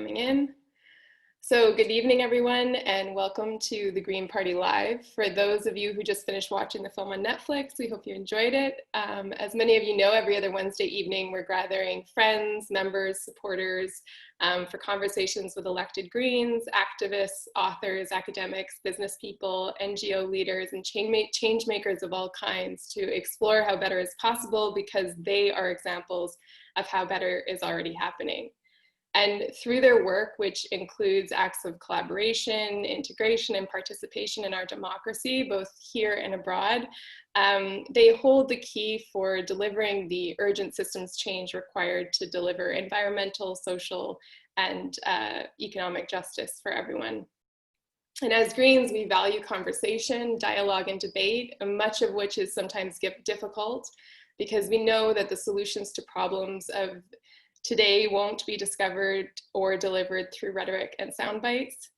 coming in. So good evening, everyone, and welcome to the Green Party Live. For those of you who just finished watching the film on Netflix, we hope you enjoyed it. As many of you know, every other Wednesday evening, we're gathering friends, members, supporters for conversations with elected Greens, activists, authors, academics, business people, NGO leaders, and change makers of all kinds to explore how better is possible, because they are examples of how better is already happening. And through their work, which includes acts of collaboration, integration, and participation in our democracy, both here and abroad, they hold the key for delivering the urgent systems change required to deliver environmental, social, and economic justice for everyone. And as Greens, we value conversation, dialogue, and debate, much of which is sometimes difficult, because we know that the solutions to problems of today won't be discovered or delivered through rhetoric and sound bites.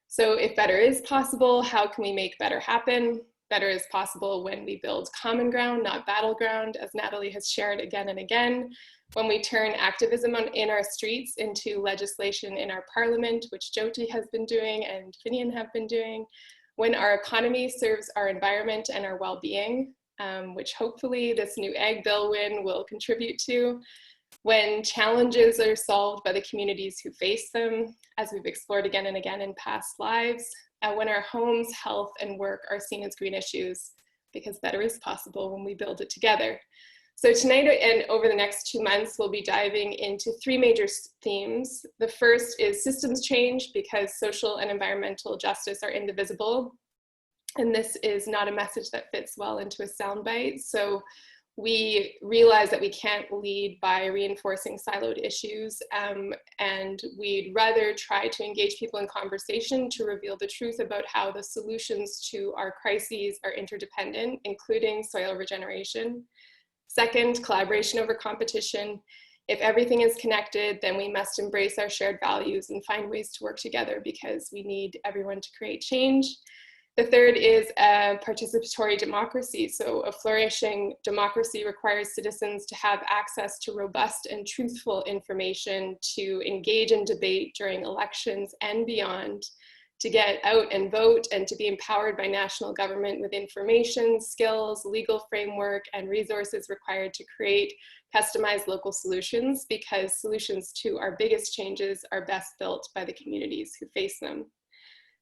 So if better is possible, how can we make better happen? Better is possible when we build common ground, not battleground, as Natalie has shared again and again. When we turn activism in our streets into legislation in our parliament, which Jyoti has been doing and Finian have been doing. When our economy serves our environment and our well-being, which hopefully this new ag bill win will contribute to. When challenges are solved by the communities who face them, as we've explored again and again in past lives, when our homes, health, and work are seen as green issues, because better is possible when we build it together. So tonight and over the next 2 months, we'll be diving into 3 major themes. The first is systems change, because social and environmental justice are indivisible. And this is not a message that fits well into a soundbite. So we realize that we can't lead by reinforcing siloed issues, and we'd rather try to engage people in conversation to reveal the truth about how the solutions to our crises are interdependent, including soil regeneration. Second, collaboration over competition. If everything is connected, then we must embrace our shared values and find ways to work together, because we need everyone to create change. The third is a participatory democracy. So a flourishing democracy requires citizens to have access to robust and truthful information, to engage in debate during elections and beyond, to get out and vote, and to be empowered by national government with information, skills, legal framework, and resources required to create customized local solutions, because solutions to our biggest changes are best built by the communities who face them.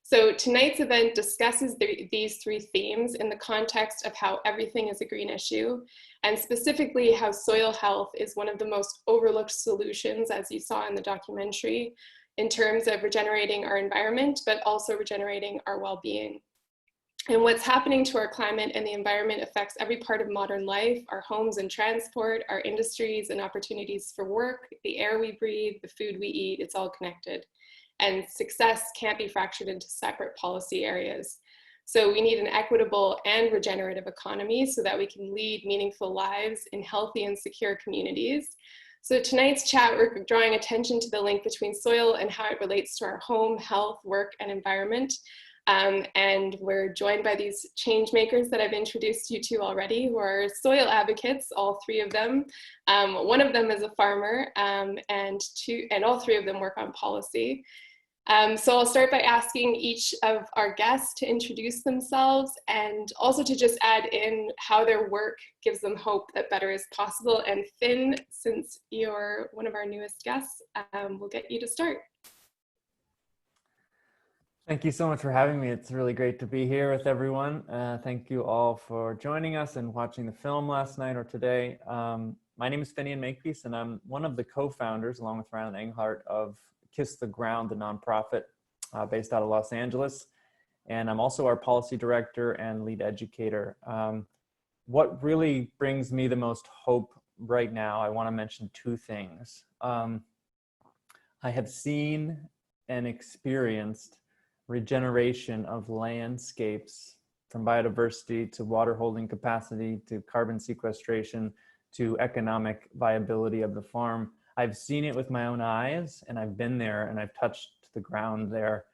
So tonight's event discusses these 3 themes in the context of how everything is a green issue, and specifically how soil health is one of the most overlooked solutions, as you saw in the documentary, in terms of regenerating our environment, but also regenerating our well-being. And what's happening to our climate and the environment affects every part of modern life: our homes and transport, our industries and opportunities for work, the air we breathe, the food we eat. It's all connected. And success can't be fractured into separate policy areas. So we need an equitable and regenerative economy so that we can lead meaningful lives in healthy and secure communities. So tonight's chat, we're drawing attention to the link between soil and how it relates to our home, health, work, and environment. And we're joined by these change makers that I've introduced you to already, who are soil advocates, all 3 of them. One of them is a farmer, and all 3 of them work on policy. So I'll start by asking each of our guests to introduce themselves, and also to just add in how their work gives them hope that better is possible. And Finn, since you're one of our newest guests, we'll get you to start. Thank you so much for having me. It's really great to be here with everyone. Thank you all for joining us and watching the film last night or today. My name is Finian Makepeace, and I'm one of the co-founders, along with Ryan Englehart, of Kiss the Ground, the nonprofit based out of Los Angeles. And I'm also our policy director and lead educator. What really brings me the most hope right now, I want to mention 2 things. I have seen and experienced regeneration of landscapes, from biodiversity to water holding capacity to carbon sequestration to economic viability of the farm. I've seen it with my own eyes, and I've been there and I've touched the ground there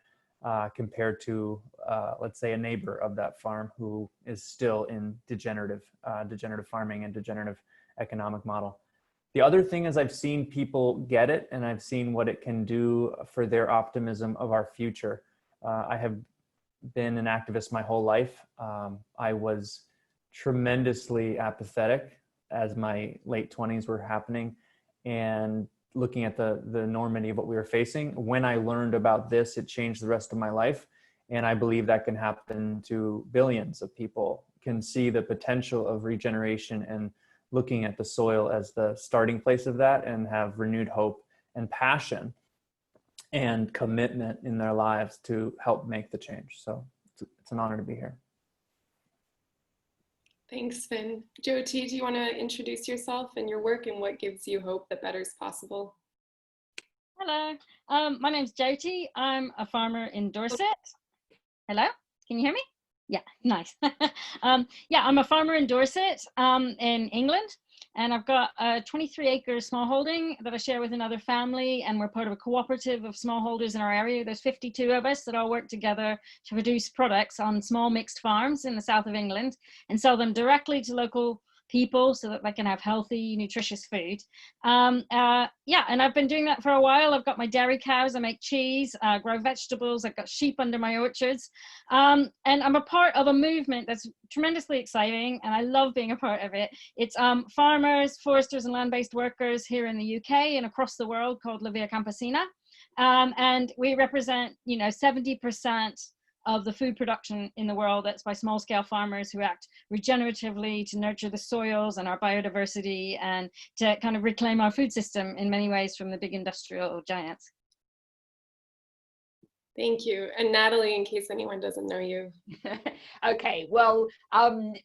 compared to, let's say, a neighbor of that farm who is still in degenerative farming and degenerative economic model. The other thing is I've seen people get it, and I've seen what it can do for their optimism of our future. I have been an activist my whole life. I was tremendously apathetic as my late 20s were happening, and looking at the enormity of what we were facing. When I learned about this, it changed the rest of my life. And I believe that can happen to billions of people, can see the potential of regeneration and looking at the soil as the starting place of that, and have renewed hope and passion and commitment in their lives to help make the change. So it's an honor to be here. Thanks, Finn. Jyoti, do you want to introduce yourself and your work and what gives you hope that better is possible? Hello, my name's Jyoti. I'm a farmer in Dorset. Hello, can you hear me? Yeah, nice. Yeah, I'm a farmer in Dorset in England, and I've got a 23-acre smallholding that I share with another family, and we're part of a cooperative of smallholders in our area. There's 52 of us that all work together to produce products on small mixed farms in the south of England and sell them directly to local people so that they can have healthy, nutritious food. Yeah, and I've been doing that for a while. I've got my dairy cows, I make cheese, grow vegetables, I've got sheep under my orchards. And I'm a part of a movement that's tremendously exciting, and I love being a part of it. It's farmers, foresters, and land-based workers here in the UK and across the world, called La Via Campesina. And we represent, 70% of the food production in the world that's by small-scale farmers who act regeneratively to nurture the soils and our biodiversity and to kind of reclaim our food system in many ways from the big industrial giants. Thank you. And Natalie, in case anyone doesn't know you. Okay, well,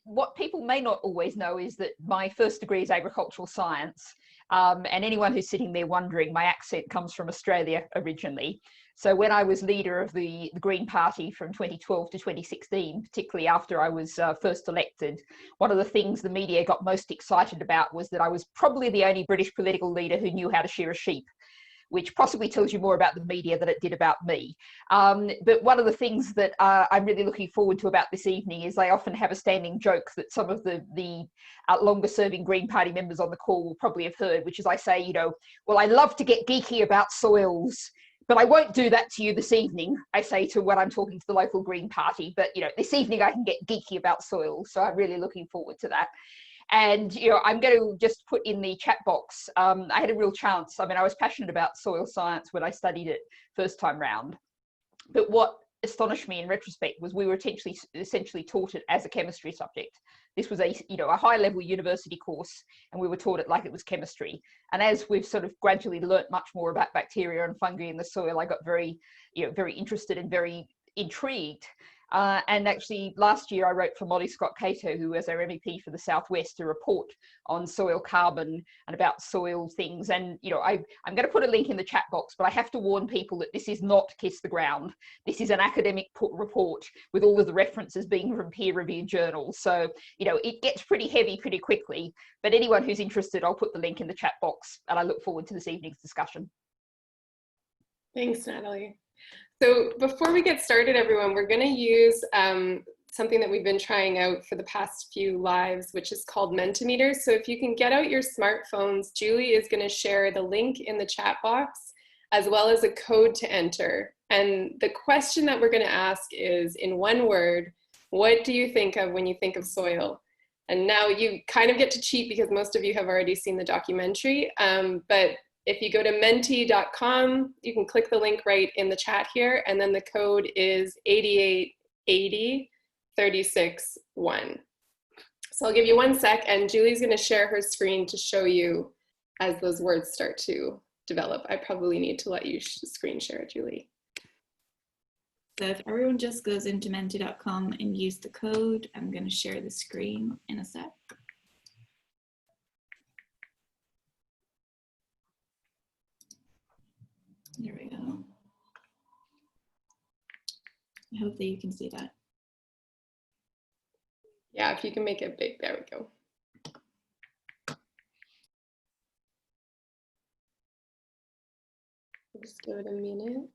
what people may not always know is that my first degree is agricultural science. And anyone who's sitting there wondering, my accent comes from Australia originally. So when I was leader of the Green Party from 2012 to 2016, particularly after I was first elected, one of the things the media got most excited about was that I was probably the only British political leader who knew how to shear a sheep, which possibly tells you more about the media than it did about me. But one of the things that I'm really looking forward to about this evening is I often have a standing joke that some of the longer serving Green Party members on the call will probably have heard, which is I say, well, I love to get geeky about soils, but I won't do that to you this evening, I say to when I'm talking to the local Green Party. But, this evening I can get geeky about soils. So I'm really looking forward to that. And, I'm going to just put in the chat box. I had a real chance. I was passionate about soil science when I studied it first time round. But what astonished me in retrospect was we were essentially taught it as a chemistry subject. This was a high level university course, and we were taught it like it was chemistry. And as we've sort of gradually learnt much more about bacteria and fungi in the soil, I got very interested and very intrigued. And actually last year I wrote for Molly Scott Cato, who was our MEP for the Southwest, a report on soil carbon and about soil things. And, I'm going to put a link in the chat box, but I have to warn people that this is not Kiss the Ground. This is an academic report with all of the references being from peer-reviewed journals. So, it gets pretty heavy pretty quickly, but anyone who's interested, I'll put the link in the chat box, and I look forward to this evening's discussion. Thanks, Natalie. So before we get started, everyone, we're going to use something that we've been trying out for the past few lives, which is called Mentimeter. So if you can get out your smartphones, Julie is going to share the link in the chat box, as well as a code to enter. And the question that we're going to ask is, in one word, what do you think of when you think of soil? And now you kind of get to cheat because most of you have already seen the documentary, but if you go to menti.com, you can click the link right in the chat here, and then the code is 8880 361. So I'll give you 1 sec, and Julie's going to share her screen to show you as those words start to develop. I probably need to let you screen share, Julie. So if everyone just goes into menti.com and use the code, I'm going to share the screen in a sec. There we go. I hope that you can see that. Yeah, if you can make it big, there we go. Just give it a minute.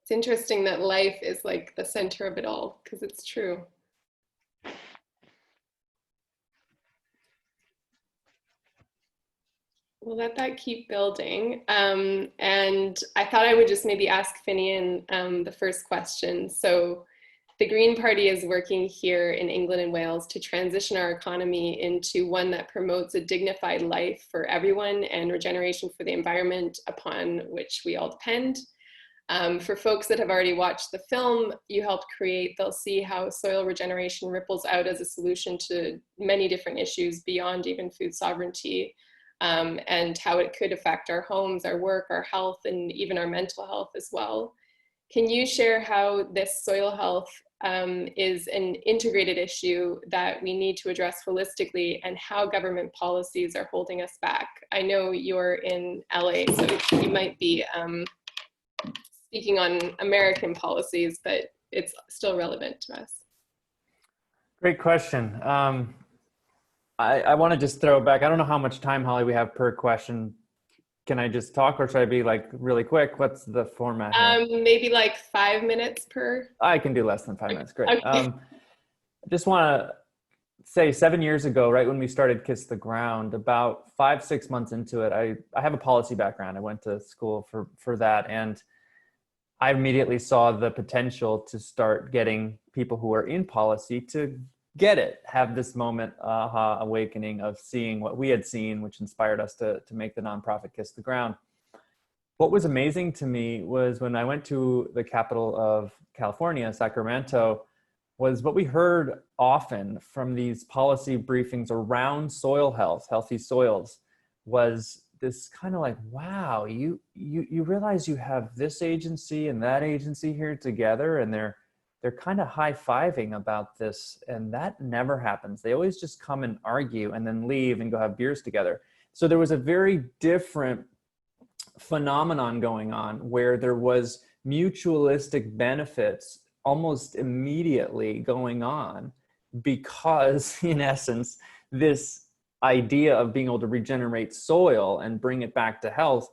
It's interesting that life is like the center of it all, because it's true. We'll let that keep building. And I thought I would just maybe ask Finian the first question. So the Green Party is working here in England and Wales to transition our economy into one that promotes a dignified life for everyone and regeneration for the environment upon which we all depend. For folks that have already watched the film you helped create, they'll see how soil regeneration ripples out as a solution to many different issues beyond even food sovereignty, and how it could affect our homes, our work, our health, and even our mental health as well. Can you share how this soil health is an integrated issue that we need to address holistically, and how government policies are holding us back? I know you're in LA, so you might be speaking on American policies, but it's still relevant to us. Great question. I want to just throw it back. I don't know how much time, Holly, we have per question. Can I just talk, or should I be like really quick? What's the format here? Maybe like 5 minutes per. I can do less than 5 minutes. Great. Okay. I just want to say 7 years ago, right when we started Kiss the Ground, about 5-6 months into it, I have a policy background. I went to school for that. And I immediately saw the potential to start getting people who are in policy to get it, have this moment, aha, awakening of seeing what we had seen, which inspired us to make the nonprofit Kiss the Ground. What was amazing to me was when I went to the capital of California, Sacramento, was what we heard often from these policy briefings around soil health, healthy soils, was this kind of like, wow, you realize you have this agency and that agency here together, and they're kind of high-fiving about this, and that never happens. They always just come and argue and then leave and go have beers together. So there was a very different phenomenon going on where there was mutualistic benefits almost immediately going on, because in essence, this idea of being able to regenerate soil and bring it back to health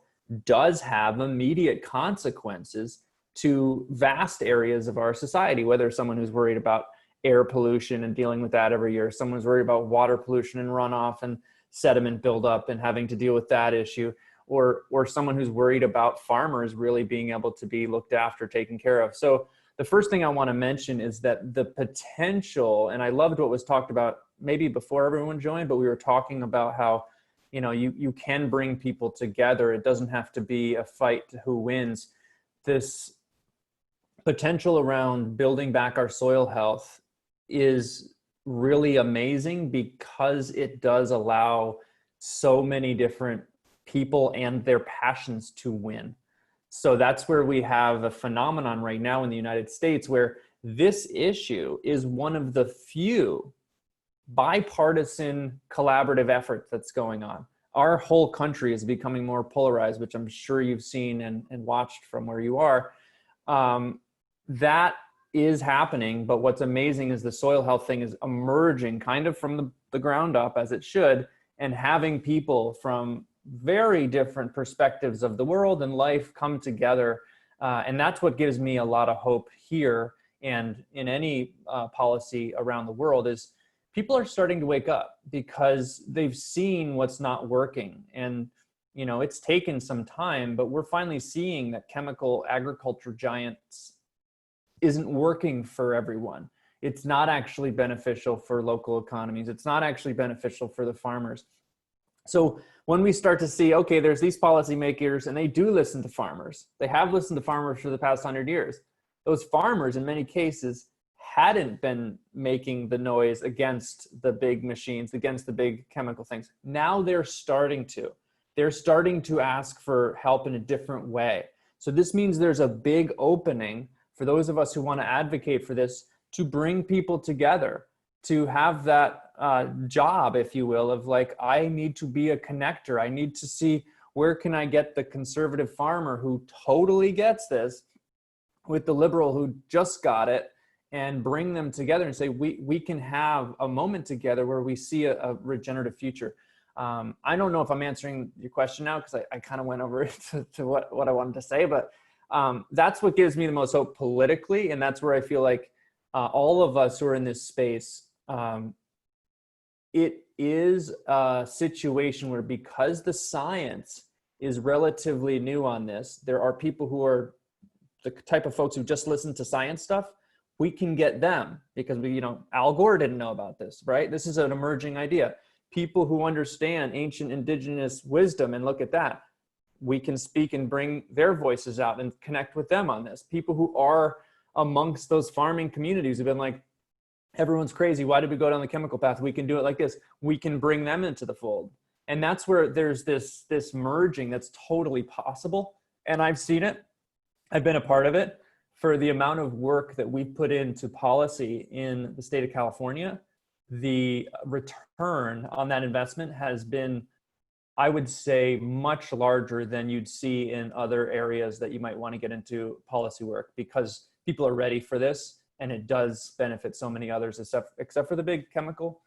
does have immediate consequences to vast areas of our society, whether someone who's worried about air pollution and dealing with that every year, someone's worried about water pollution and runoff and sediment buildup and having to deal with that issue, or someone who's worried about farmers really being able to be looked after, taken care of. So the first thing I want to mention is that the potential, and I loved what was talked about maybe before everyone joined, but we were talking about how, you know, you can bring people together. It doesn't have to be a fight to who wins. This potential around building back our soil health is really amazing, because it does allow so many different people and their passions to win. So that's where we have a phenomenon right now in the United States where this issue is one of the few bipartisan collaborative efforts that's going on. Our whole country is becoming more polarized, which I'm sure you've seen and watched from where you are. That is happening, but what's amazing is the soil health thing is emerging kind of from the ground up, as it should, and having people from very different perspectives of the world and life come together. And that's what gives me a lot of hope here and in any policy around the world, is people are starting to wake up because they've seen what's not working. And, you know, it's taken some time, but we're finally seeing that chemical agriculture giants isn't working for everyone. It's not actually beneficial for local economies. It's not actually beneficial for the farmers. So when we start to see, okay, there's these policymakers and they do listen to farmers. They have listened to farmers for the past 100 years. Those farmers, in many cases, hadn't been making the noise against the big machines, against the big chemical things. Now they're starting to. They're starting to ask for help in a different way. So this means there's a big opening for those of us who want to advocate for this, to bring people together, to have that job, if you will, of like, I need to be a connector. I need to see where can I get the conservative farmer who totally gets this with the liberal who just got it, and bring them together and say, we can have a moment together where we see a regenerative future. I don't know if I'm answering your question now, because I kind of went over it to what I wanted to say, but that's what gives me the most hope politically. And that's where I feel like all of us who are in this space it is a situation where, because the science is relatively new on this, there are people who are the type of folks who just listen to science stuff. We can get them because Al Gore didn't know about this, right? This is an emerging idea. People who understand ancient indigenous wisdom and look at that, we can speak and bring their voices out and connect with them on this. People who are amongst those farming communities have been like, everyone's crazy, why did we go down the chemical path? We can do it like this. We can bring them into the fold. And that's where there's this merging that's totally possible. And I've seen it. I've been a part of it. For the amount of work that we've put into policy in the state of California, the return on that investment has been, I would say, much larger than you'd see in other areas that you might want to get into policy work, because people are ready for this, and it does benefit so many others, except for the big chemical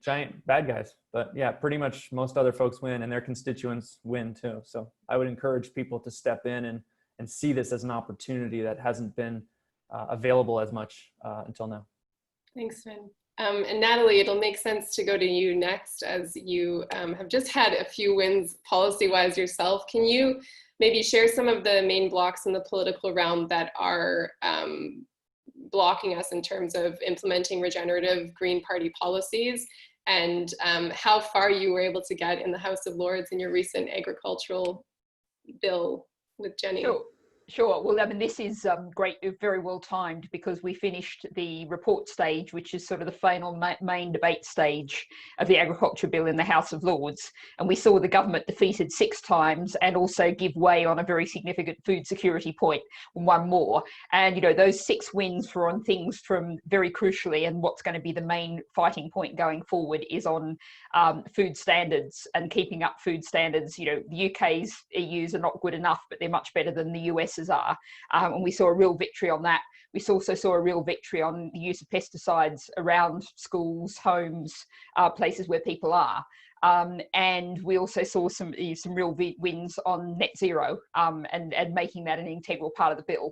giant bad guys. But yeah, pretty much most other folks win, and their constituents win too. So I would encourage people to step in and see this as an opportunity that hasn't been available as much until now. Thanks, Finn. And Natalie, it'll make sense to go to you next, as you have just had a few wins policy-wise yourself. Can you maybe share some of the main blocks in the political realm that are blocking us in terms of implementing regenerative Green Party policies, and how far you were able to get in the House of Lords in your recent agricultural bill with Jenny? Sure. Well, I mean, this is great, very well timed, because we finished the report stage, which is sort of the final main debate stage of the agriculture bill in the House of Lords. And we saw the government defeated 6 times and also give way on a very significant food security point, one more. And, those 6 wins were on things from, very crucially, and what's going to be the main fighting point going forward is on food standards and keeping up food standards. The UK's EU's are not good enough, but they're much better than the US's are. And we saw a real victory on that. We also saw a real victory on the use of pesticides around schools, homes, places where people are. And we also saw some real wins on net zero, and making that an integral part of the bill.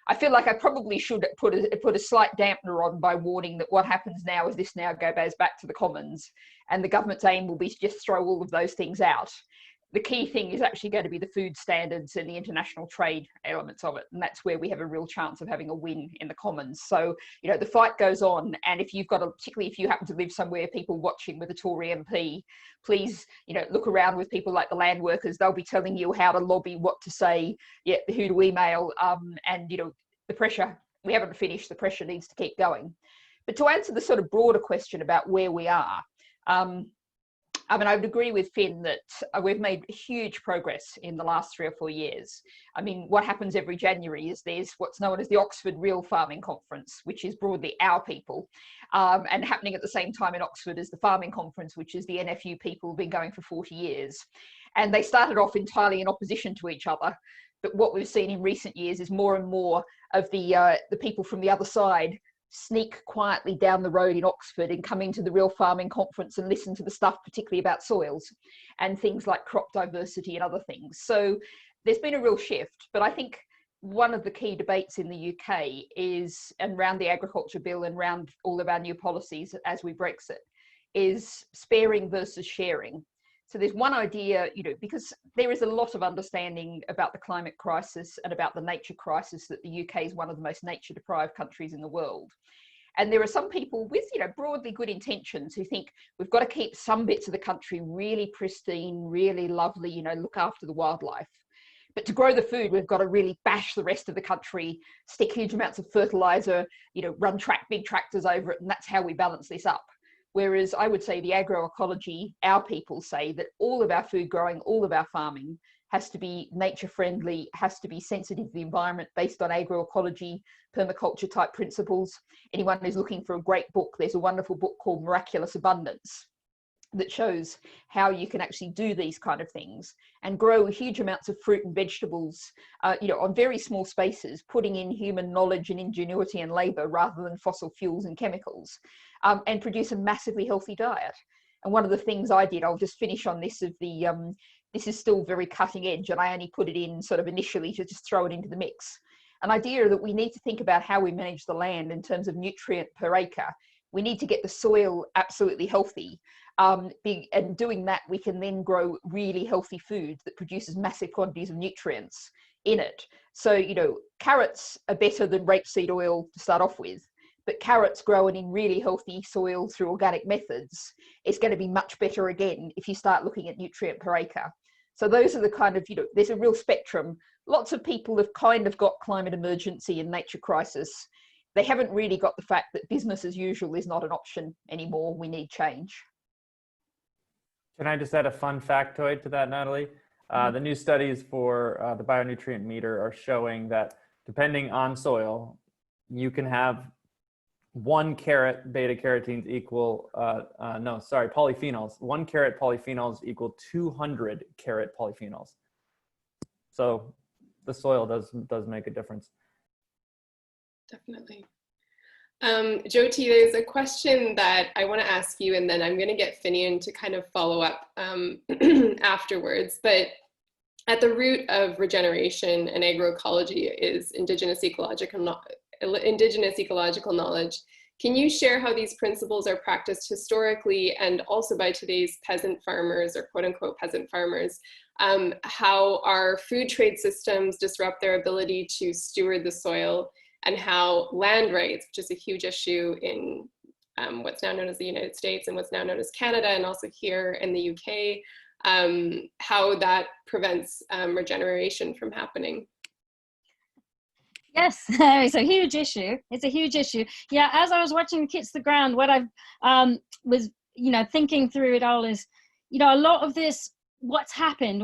I feel like I probably should put a slight dampener on by warning that what happens now is this now goes back to the Commons, and the government's aim will be to just throw all of those things out. The key thing is actually going to be the food standards and the international trade elements of it. And that's where we have a real chance of having a win in the Commons. So, the fight goes on. And if you've got particularly if you happen to live somewhere, people watching with a Tory MP, please, look around with people like the land workers. They'll be telling you how to lobby, what to say, who to email. And, the pressure, we haven't finished, the pressure needs to keep going. But to answer the sort of broader question about where we are, I would agree with Finn that we've made huge progress in the last 3 or 4 years. What happens every January is there's what's known as the Oxford Real Farming Conference, which is broadly our people, and happening at the same time in Oxford as the Farming Conference, which is the NFU people who've been going for 40 years. And they started off entirely in opposition to each other. But what we've seen in recent years is more and more of the people from the other side sneak quietly down the road in Oxford and come into the Real Farming Conference and listen to the stuff, particularly about soils and things like crop diversity and other things. So there's been a real shift. But I think one of the key debates in the UK is, and around the agriculture bill and around all of our new policies as we Brexit, is sparing versus sharing. So there's one idea, because there is a lot of understanding about the climate crisis and about the nature crisis, that the UK is one of the most nature deprived countries in the world. And there are some people with, broadly good intentions who think we've got to keep some bits of the country really pristine, really lovely, look after the wildlife. But to grow the food, we've got to really bash the rest of the country, stick huge amounts of fertilizer, run big tractors over it, and that's how we balance this up. Whereas I would say the agroecology, our people say that all of our food growing, all of our farming has to be nature friendly, has to be sensitive to the environment, based on agroecology, permaculture type principles. Anyone who's looking for a great book, there's a wonderful book called Miraculous Abundance that shows how you can actually do these kind of things and grow huge amounts of fruit and vegetables, on very small spaces, putting in human knowledge and ingenuity and labor rather than fossil fuels and chemicals, and produce a massively healthy diet. And one of the things I did, I'll just finish on this, this is still very cutting edge, and I only put it in sort of initially to just throw it into the mix. An idea that we need to think about how we manage the land in terms of nutrient per acre, We need to get the soil absolutely healthy. And doing that, we can then grow really healthy food that produces massive quantities of nutrients in it. So, you know, carrots are better than rapeseed oil to start off with, but carrots grown in really healthy soil through organic methods is going to be much better again if you start looking at nutrient per acre. So those are the kind of, you know, there's a real spectrum. Lots of people have kind of got climate emergency and nature crisis. They haven't really got the fact that business as usual is not an option anymore. We need change. Can I just add a fun factoid to that, Natalie? The new studies for the bionutrient meter are showing that depending on soil, you can have 1 carat beta carotenes equal, polyphenols. 1 carat polyphenols equal 200 carat polyphenols. So the soil does make a difference. Definitely. Jyoti, there's a question that I want to ask you, and then I'm going to get Finian to kind of follow up afterwards. But at the root of regeneration and agroecology is indigenous ecological knowledge. Can you share how these principles are practiced historically and also by today's peasant farmers, or quote unquote peasant farmers? How our food trade systems disrupt their ability to steward the soil, and how land rights, which is a huge issue in what's now known as the United States and what's now known as Canada, and also here in the UK, how that prevents regeneration from happening. Yes, it's a huge issue. It's a huge issue. Yeah, as I was watching Kids the Ground, what I was, you know, thinking through it all is, you know, a lot of this, what's happened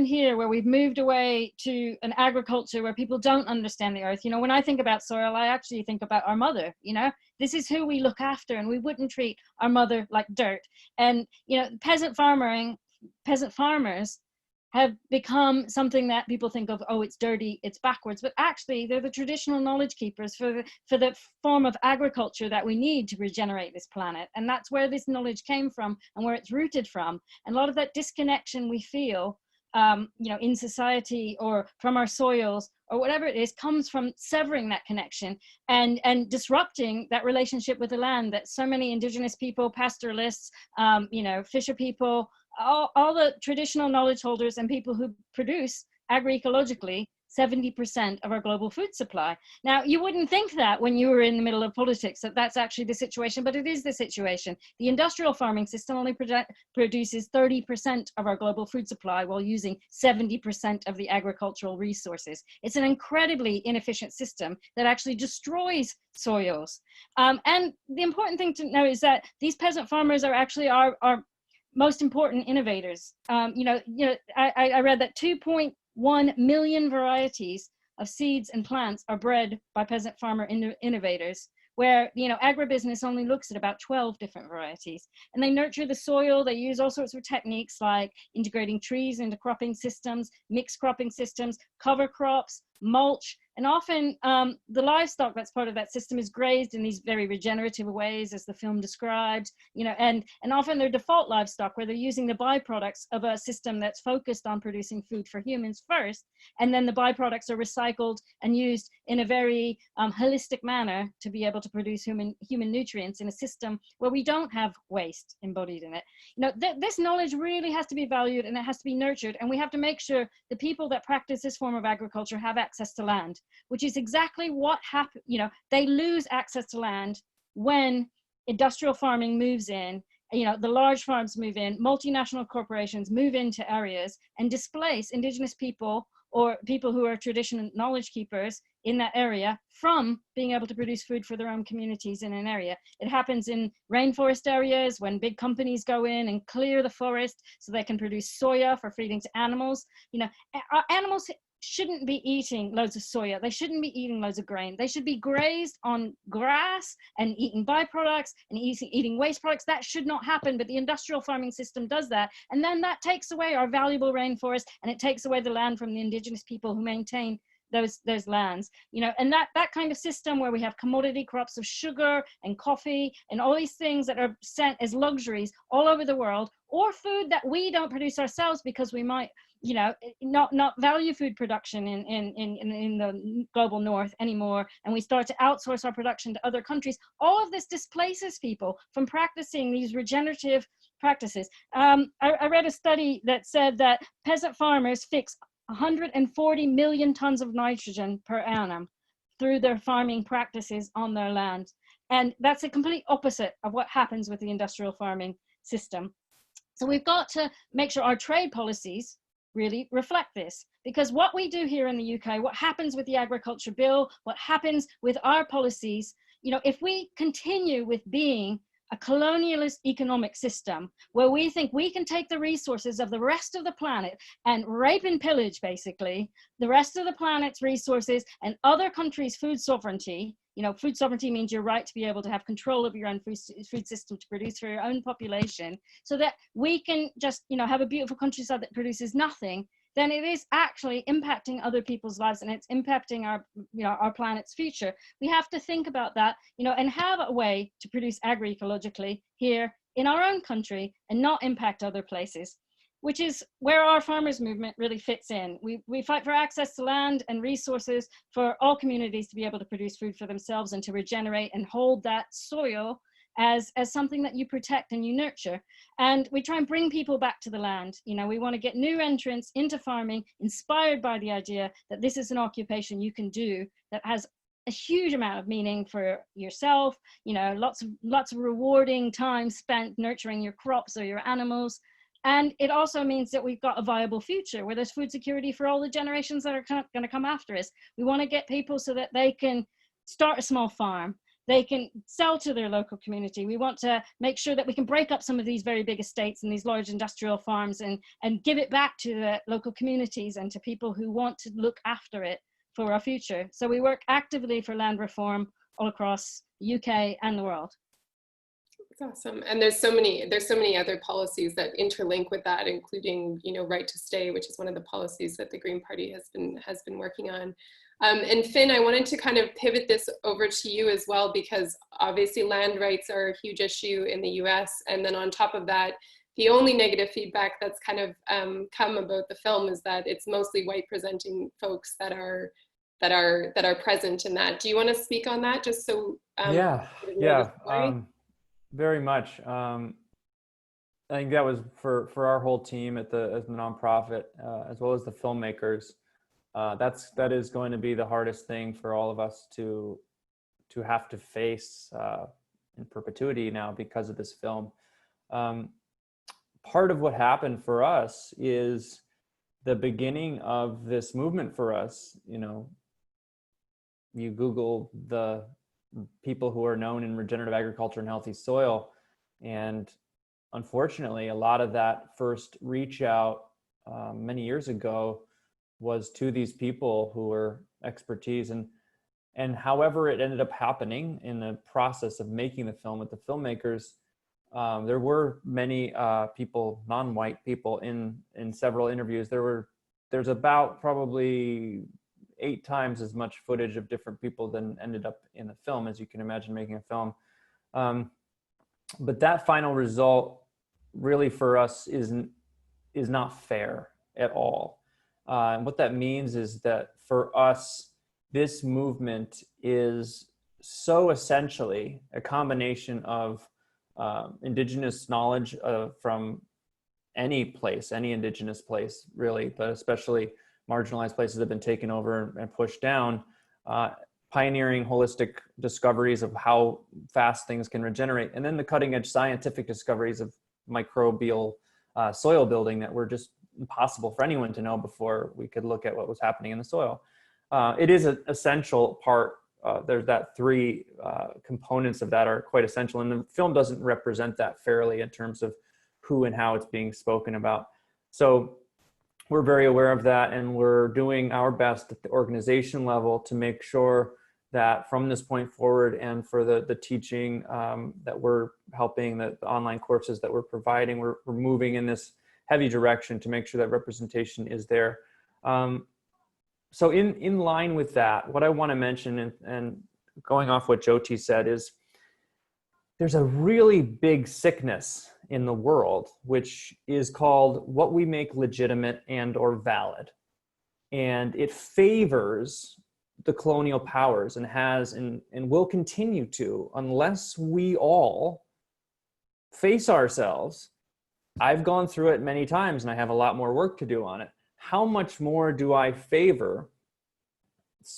here, where we've moved away to an agriculture where people don't understand the earth. You know, when I think about soil, I actually think about our mother. You know, this is who we look after, and we wouldn't treat our mother like dirt. And, you know, peasant farmers have become something that people think of, oh, it's dirty, it's backwards, but actually they're the traditional knowledge keepers for the form of agriculture that we need to regenerate this planet. And that's where this knowledge came from and where it's rooted from. And a lot of that disconnection we feel, you know, in society or from our soils or whatever it is, comes from severing that connection and disrupting that relationship with the land that so many indigenous people, pastoralists, you know, fisher people, all the traditional knowledge holders and people who produce agroecologically 70% of our global food supply. Now, you wouldn't think that when you were in the middle of politics, that that's actually the situation, but it is the situation. The industrial farming system only produces 30% of our global food supply while using 70% of the agricultural resources. It's an incredibly inefficient system that actually destroys soils. And the important thing to know is that these peasant farmers are actually our most important innovators. I read that 2.1 million varieties of seeds and plants are bred by peasant farmer innovators, where, you know, agribusiness only looks at about 12 different varieties. And they nurture the soil. They use all sorts of techniques like integrating trees into cropping systems, mixed cropping systems, cover crops, mulch, and often the livestock that's part of that system is grazed in these very regenerative ways, as the film describes, you know, and often they're default livestock, where they're using the byproducts of a system that's focused on producing food for humans first, and then the byproducts are recycled and used in a very holistic manner to be able to produce human nutrients in a system where we don't have waste embodied in it. You know, this knowledge really has to be valued, and it has to be nurtured, and we have to make sure the people that practice this form of agriculture have access to land, which is exactly what happened. You know, they lose access to land when industrial farming moves in. You know, the large farms move in, multinational corporations move into areas and displace indigenous people or people who are traditional knowledge keepers in that area from being able to produce food for their own communities in an area. It happens in rainforest areas when big companies go in and clear the forest so they can produce soya for feeding to animals. You know, our animals shouldn't be eating loads of soya. They shouldn't be eating loads of grain. They should be grazed on grass and eating byproducts and eating waste products. That should not happen, but the industrial farming system does that. And then that takes away our valuable rainforest, and it takes away the land from the indigenous people who maintain those lands. You know, and that kind of system where we have commodity crops of sugar and coffee and all these things that are sent as luxuries all over the world, or food that we don't produce ourselves because we might you know, not value food production in the global north anymore, and we start to outsource our production to other countries, all of this displaces people from practicing these regenerative practices. I read a study that said that peasant farmers fix 140 million tons of nitrogen per annum through their farming practices on their land. And that's a complete opposite of what happens with the industrial farming system. So we've got to make sure our trade policies really reflect this, because what we do here in the UK, what happens with the agriculture bill, what happens with our policies, you know, if we continue with being a colonialist economic system where we think we can take the resources of the rest of the planet and rape and pillage basically the rest of the planet's resources and other countries' food sovereignty. You know, food sovereignty means your right to be able to have control of your own food system to produce for your own population, so that we can just, you know, have a beautiful countryside that produces nothing. Then it is actually impacting other people's lives, and it's impacting our, you know, our planet's future. We have to think about that, you know, and have a way to produce agroecologically here in our own country and not impact other places, which is where our farmers movement really fits in. We fight for access to land and resources for all communities to be able to produce food for themselves and to regenerate and hold that soil as something that you protect and you nurture. And we try and bring people back to the land. You know, we want to get new entrants into farming, inspired by the idea that this is an occupation you can do that has a huge amount of meaning for yourself, you know, lots of rewarding time spent nurturing your crops or your animals. And it also means that we've got a viable future where there's food security for all the generations that are going to come after us. We want to get people so that they can start a small farm, they can sell to their local community. We want to make sure that we can break up some of these very big estates and these large industrial farms and give it back to the local communities and to people who want to look after it for our future. So we work actively for land reform all across the UK and the world. That's awesome. And there's so many other policies that interlink with that, including, you know, right to stay, which is one of the policies that the Green Party has been working on. And Finn, I wanted to kind of pivot this over to you as well, because obviously land rights are a huge issue in the US. And then on top of that, the only negative feedback that's kind of come about the film is that it's mostly white presenting folks that are present in that. Do you want to speak on that, just so? Very much. I think that was for our whole team as the nonprofit, as well as the filmmakers. That is going to be the hardest thing for all of us to have to face in perpetuity now because of this film. Part of what happened for us is the beginning of this movement for us. You know, you Google the people who are known in regenerative agriculture and healthy soil, and unfortunately a lot of that first reach out many years ago was to these people who were expertise, and however it ended up happening in the process of making the film with the filmmakers, there were many people, non-white people, in several interviews. There's about probably 8 times as much footage of different people than ended up in the film, as you can imagine making a film. But that final result really for us is not fair at all. And what that means is that for us, this movement is so essentially a combination of indigenous knowledge from any place, any indigenous place really, but especially marginalized places have been taken over and pushed down, pioneering holistic discoveries of how fast things can regenerate, and then the cutting edge scientific discoveries of microbial soil building that were just impossible for anyone to know before we could look at what was happening in the soil. It is an essential part. There's that 3 components of that are quite essential, and the film doesn't represent that fairly in terms of who and how it's being spoken about. So we're very aware of that, and we're doing our best at the organization level to make sure that from this point forward, and for the teaching that we're helping, the online courses that we're providing, we're moving in this heavy direction to make sure that representation is there. So in line with that, what I want to mention, and going off what Jyoti said, is there's a really big sickness in the world, which is called what we make legitimate and or valid. And it favors the colonial powers and has and will continue to, unless we all face ourselves. I've gone through it many times and I have a lot more work to do on it. How much more do I favor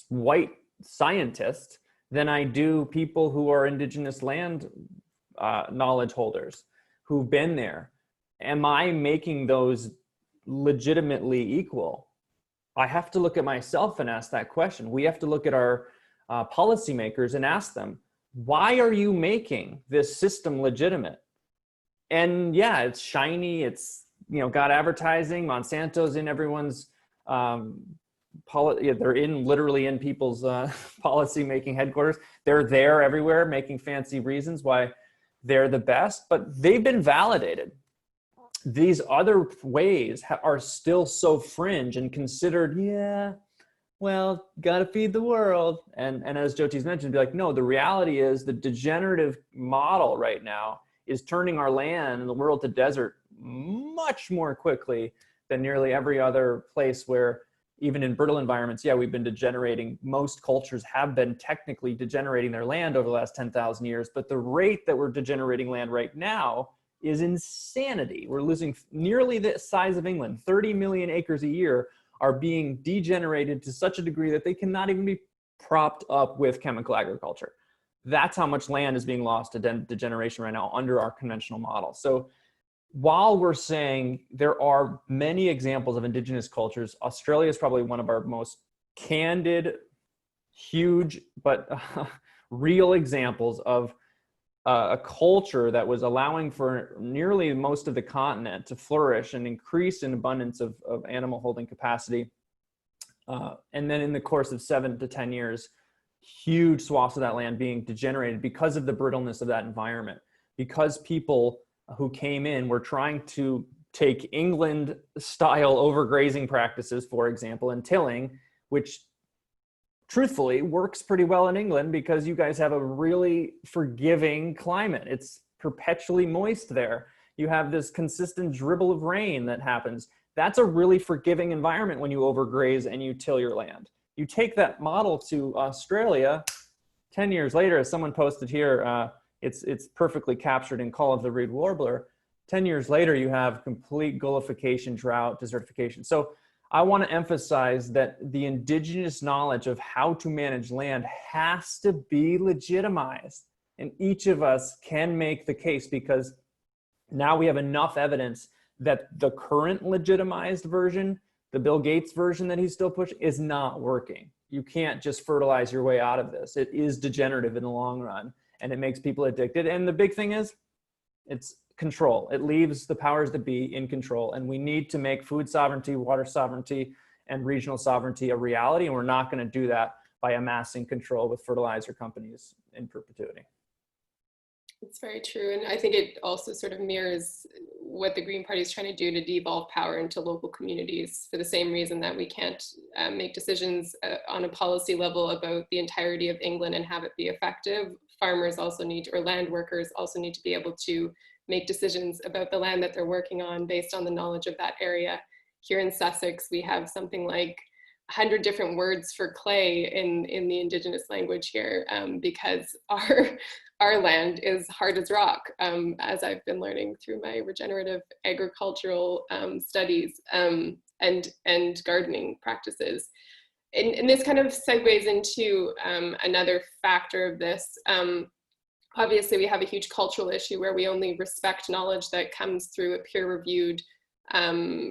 white scientists than I do people who are indigenous land knowledge holders who've been there? Am I making those legitimately equal? I have to look at myself and ask that question. We have to look at our policymakers and ask them, why are you making this system legitimate? And yeah, it's shiny. It's, got advertising. Monsanto's in everyone's they're literally in people's policy making headquarters. They're there everywhere making fancy reasons why they're the best, but they've been validated. These other ways are still so fringe and considered, gotta feed the world. And as Jyoti's mentioned, be like, no, the reality is the degenerative model right now is turning our land and the world to desert much more quickly than nearly every other place where, even in brittle environments, we've been degenerating. Most cultures have been technically degenerating their land over the last 10,000 years, but the rate that we're degenerating land right now is insanity. We're losing nearly the size of England. 30 million acres a year are being degenerated to such a degree that they cannot even be propped up with chemical agriculture. That's how much land is being lost to degeneration right now under our conventional model. So while we're saying there are many examples of indigenous cultures, Australia is probably one of our most candid, huge, but real examples of a culture that was allowing for nearly most of the continent to flourish and increase in abundance of animal holding capacity. And then in the course of 7 to 10 years, huge swaths of that land being degenerated because of the brittleness of that environment, because people who came in were trying to take England style overgrazing practices, for example, and tilling, which truthfully works pretty well in England because you guys have a really forgiving climate. It's perpetually moist there. You have this consistent dribble of rain that happens. That's a really forgiving environment when you overgraze and you till your land. You take that model to Australia, 10 years later, as someone posted here, it's perfectly captured in Call of the Reed Warbler. 10 years later, you have complete gullification, drought, desertification. So I want to emphasize that the indigenous knowledge of how to manage land has to be legitimized. And each of us can make the case because now we have enough evidence that the current legitimized version, the Bill Gates version that he's still pushing, is not working. You can't just fertilize your way out of this. It is degenerative in the long run, and it makes people addicted. And the big thing is, it's control. It leaves the powers that be in control. And we need to make food sovereignty, water sovereignty, and regional sovereignty a reality. And we're not going to do that by amassing control with fertilizer companies in perpetuity. It's very true. And I think it also sort of mirrors what the Green Party is trying to do to devolve power into local communities, for the same reason that we can't make decisions on a policy level about the entirety of England and have it be effective. Farmers also need, or land workers also need to be able to make decisions about the land that they're working on based on the knowledge of that area. Here in Sussex, we have something like 100 different words for clay in the indigenous language here, because our land is hard as rock, as I've been learning through my regenerative agricultural studies and gardening practices. And this kind of segues into another factor of this. Obviously, we have a huge cultural issue where we only respect knowledge that comes through a peer-reviewed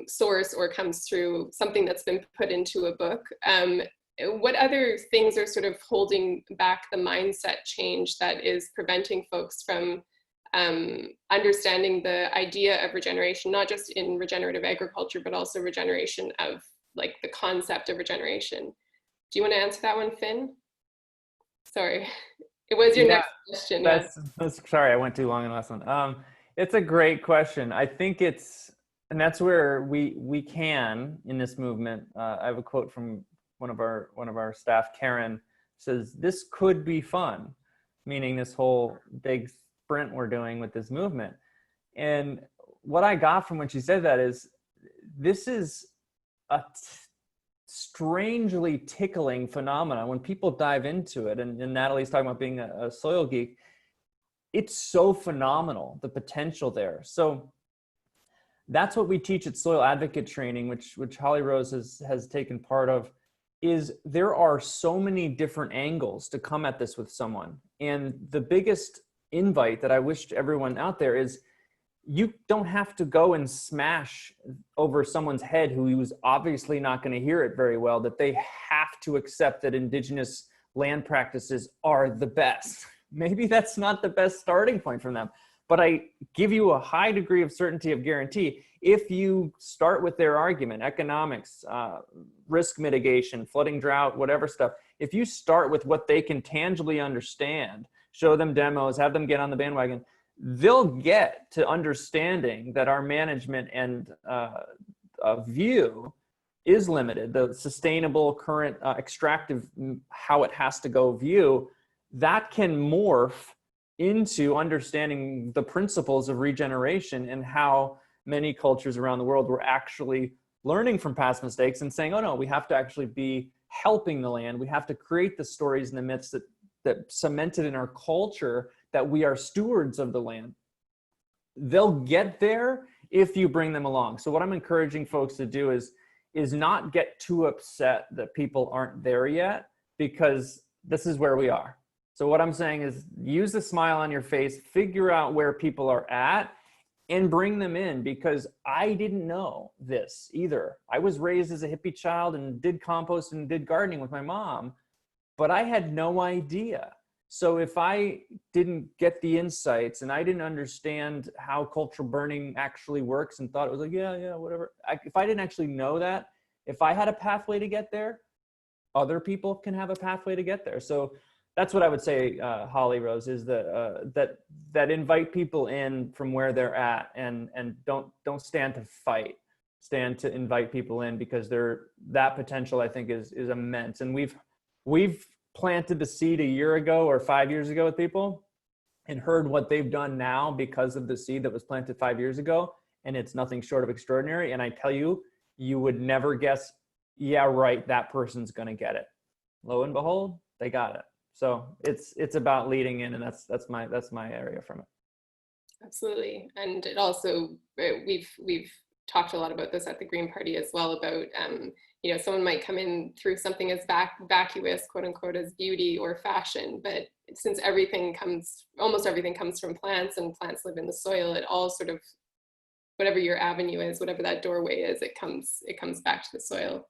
source or comes through something that's been put into a book. What other things are sort of holding back the mindset change that is preventing folks from understanding the idea of regeneration, not just in regenerative agriculture, but also regeneration of like the concept of regeneration? Do you want to answer that one, Finn? Sorry. It was your next question. That's sorry, I went too long in the last one. It's a great question. I think and that's where we can in this movement. I have a quote from one of our staff, Karen, says, "This could be fun," meaning this whole big sprint we're doing with this movement. And what I got from when she said that is, this is a strangely tickling phenomenon when people dive into it. And Natalie's talking about being a soil geek. It's so phenomenal, the potential there. So that's what we teach at Soil Advocate Training, which Holly Rose has taken part of, is there are so many different angles to come at this with someone. And the biggest invite that I wish to everyone out there is, you don't have to go and smash over someone's head who was obviously not going to hear it very well, that they have to accept that indigenous land practices are the best. Maybe that's not the best starting point for them, but I give you a high degree of certainty of guarantee. If you start with their argument, economics, risk mitigation, flooding, drought, whatever stuff, if you start with what they can tangibly understand, show them demos, have them get on the bandwagon, they'll get to understanding that our management and view is limited. The sustainable, current, extractive, how it has to go view, that can morph into understanding the principles of regeneration and how many cultures around the world were actually learning from past mistakes and saying, oh no, we have to actually be helping the land. We have to create the stories and the myths that cemented in our culture that we are stewards of the land. They'll get there if you bring them along. So what I'm encouraging folks to do is not get too upset that people aren't there yet, because this is where we are. So what I'm saying is, use a smile on your face, figure out where people are at, and bring them in, because I didn't know this either. I was raised as a hippie child and did compost and did gardening with my mom, but I had no idea. So if I didn't get the insights and I didn't understand how cultural burning actually works and thought it was like, yeah, whatever. If I didn't actually know that, if I had a pathway to get there, other people can have a pathway to get there. So that's what I would say, Holly Rose, is that invite people in from where they're at, and don't stand to fight, stand to invite people in, because that potential, I think, is immense. And we've planted the seed a year ago or 5 years ago with people and heard what they've done now because of the seed that was planted 5 years ago. And it's nothing short of extraordinary. And I tell you, you would never guess, yeah, right, that person's going to get it. Lo and behold, they got it. So it's about leading in, and that's my area from it. Absolutely. And it also, we've talked a lot about this at the Green Party as well, about someone might come in through something as vacuous, quote unquote, as beauty or fashion, but since almost everything comes from plants, and plants live in the soil, it all sort of, whatever your avenue is, whatever that doorway is, it comes back to the soil.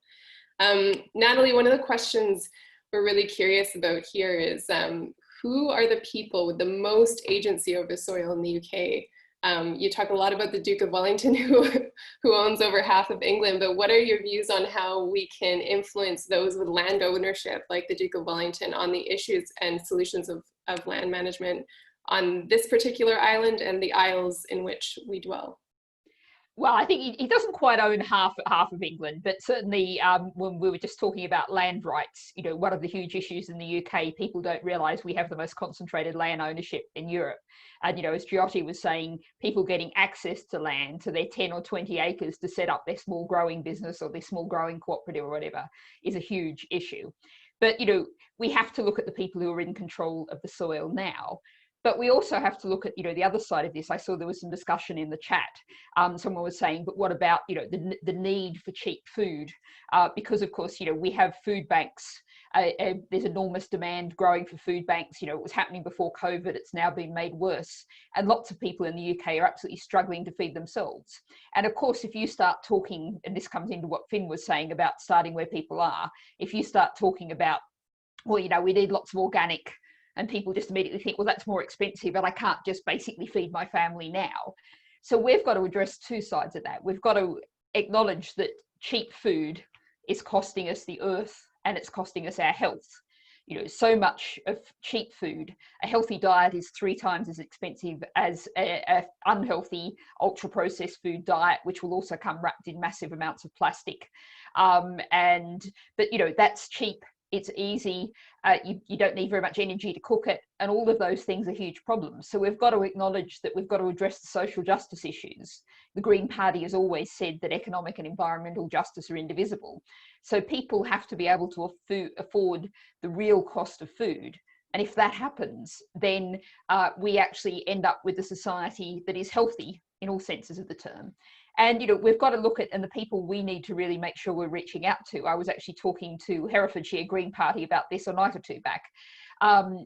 Natalie, one of the questions we're really curious about here is, who are the people with the most agency over soil in the UK? You talk a lot about the Duke of Wellington, who owns over half of England, but what are your views on how we can influence those with land ownership, like the Duke of Wellington, on the issues and solutions of land management on this particular island and the isles in which we dwell? Well, I think he doesn't quite own half of England, but certainly when we were just talking about land rights, one of the huge issues in the UK, people don't realise we have the most concentrated land ownership in Europe. And, as Jyoti was saying, people getting access to land, to their 10 or 20 acres to set up their small growing business or their small growing cooperative or whatever, is a huge issue. But, we have to look at the people who are in control of the soil now. But we also have to look at, the other side of this. I saw there was some discussion in the chat. Someone was saying, but what about, the need for cheap food? Because, of course, we have food banks. There's enormous demand growing for food banks. It was happening before COVID. It's now been made worse. And lots of people in the UK are absolutely struggling to feed themselves. And, of course, if you start talking, and this comes into what Finn was saying about starting where people are, if you start talking about, well, we need lots of organic, and people just immediately think, well, that's more expensive, and I can't just basically feed my family now. So we've got to address two sides of that. We've got to acknowledge that cheap food is costing us the earth, and it's costing us our health. So much of cheap food. A healthy diet is 3 times as expensive as a unhealthy, ultra-processed food diet, which will also come wrapped in massive amounts of plastic. But that's cheap it's easy, you don't need very much energy to cook it, and all of those things are huge problems. So we've got to acknowledge that we've got to address the social justice issues. The Green Party has always said that economic and environmental justice are indivisible. So people have to be able to afford the real cost of food. And if that happens, then we actually end up with a society that is healthy in all senses of the term. And, you know, we've got to look at, and the people we need to really make sure we're reaching out to. I was actually talking to Herefordshire Green Party about this a night or two back,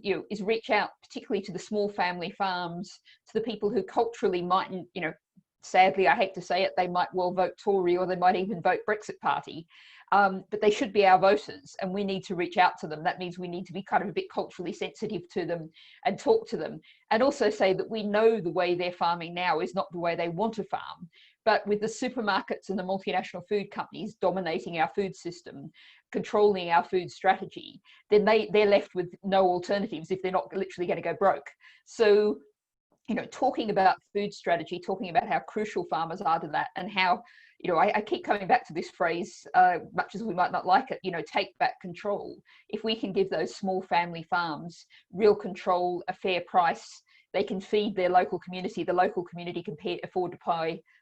you know, is reach out particularly to the small family farms, to the people who culturally mightn't, you know, sadly, I hate to say it, they might well vote Tory, or they might even vote Brexit Party. But they should be our voters, and we need to reach out to them. That means we need to be kind of a bit culturally sensitive to them and talk to them, and also say that we know the way they're farming now is not the way they want to farm. But with the supermarkets and the multinational food companies dominating our food system, controlling our food strategy, then they're left with no alternatives if they're not literally going to go broke. So, you know, talking about food strategy, talking about how crucial farmers are to that, and how, you know, I keep coming back to this phrase, much as we might not like it, you know, take back control. If we can give those small family farms real control, a fair price, they can feed their local community, the local community can afford to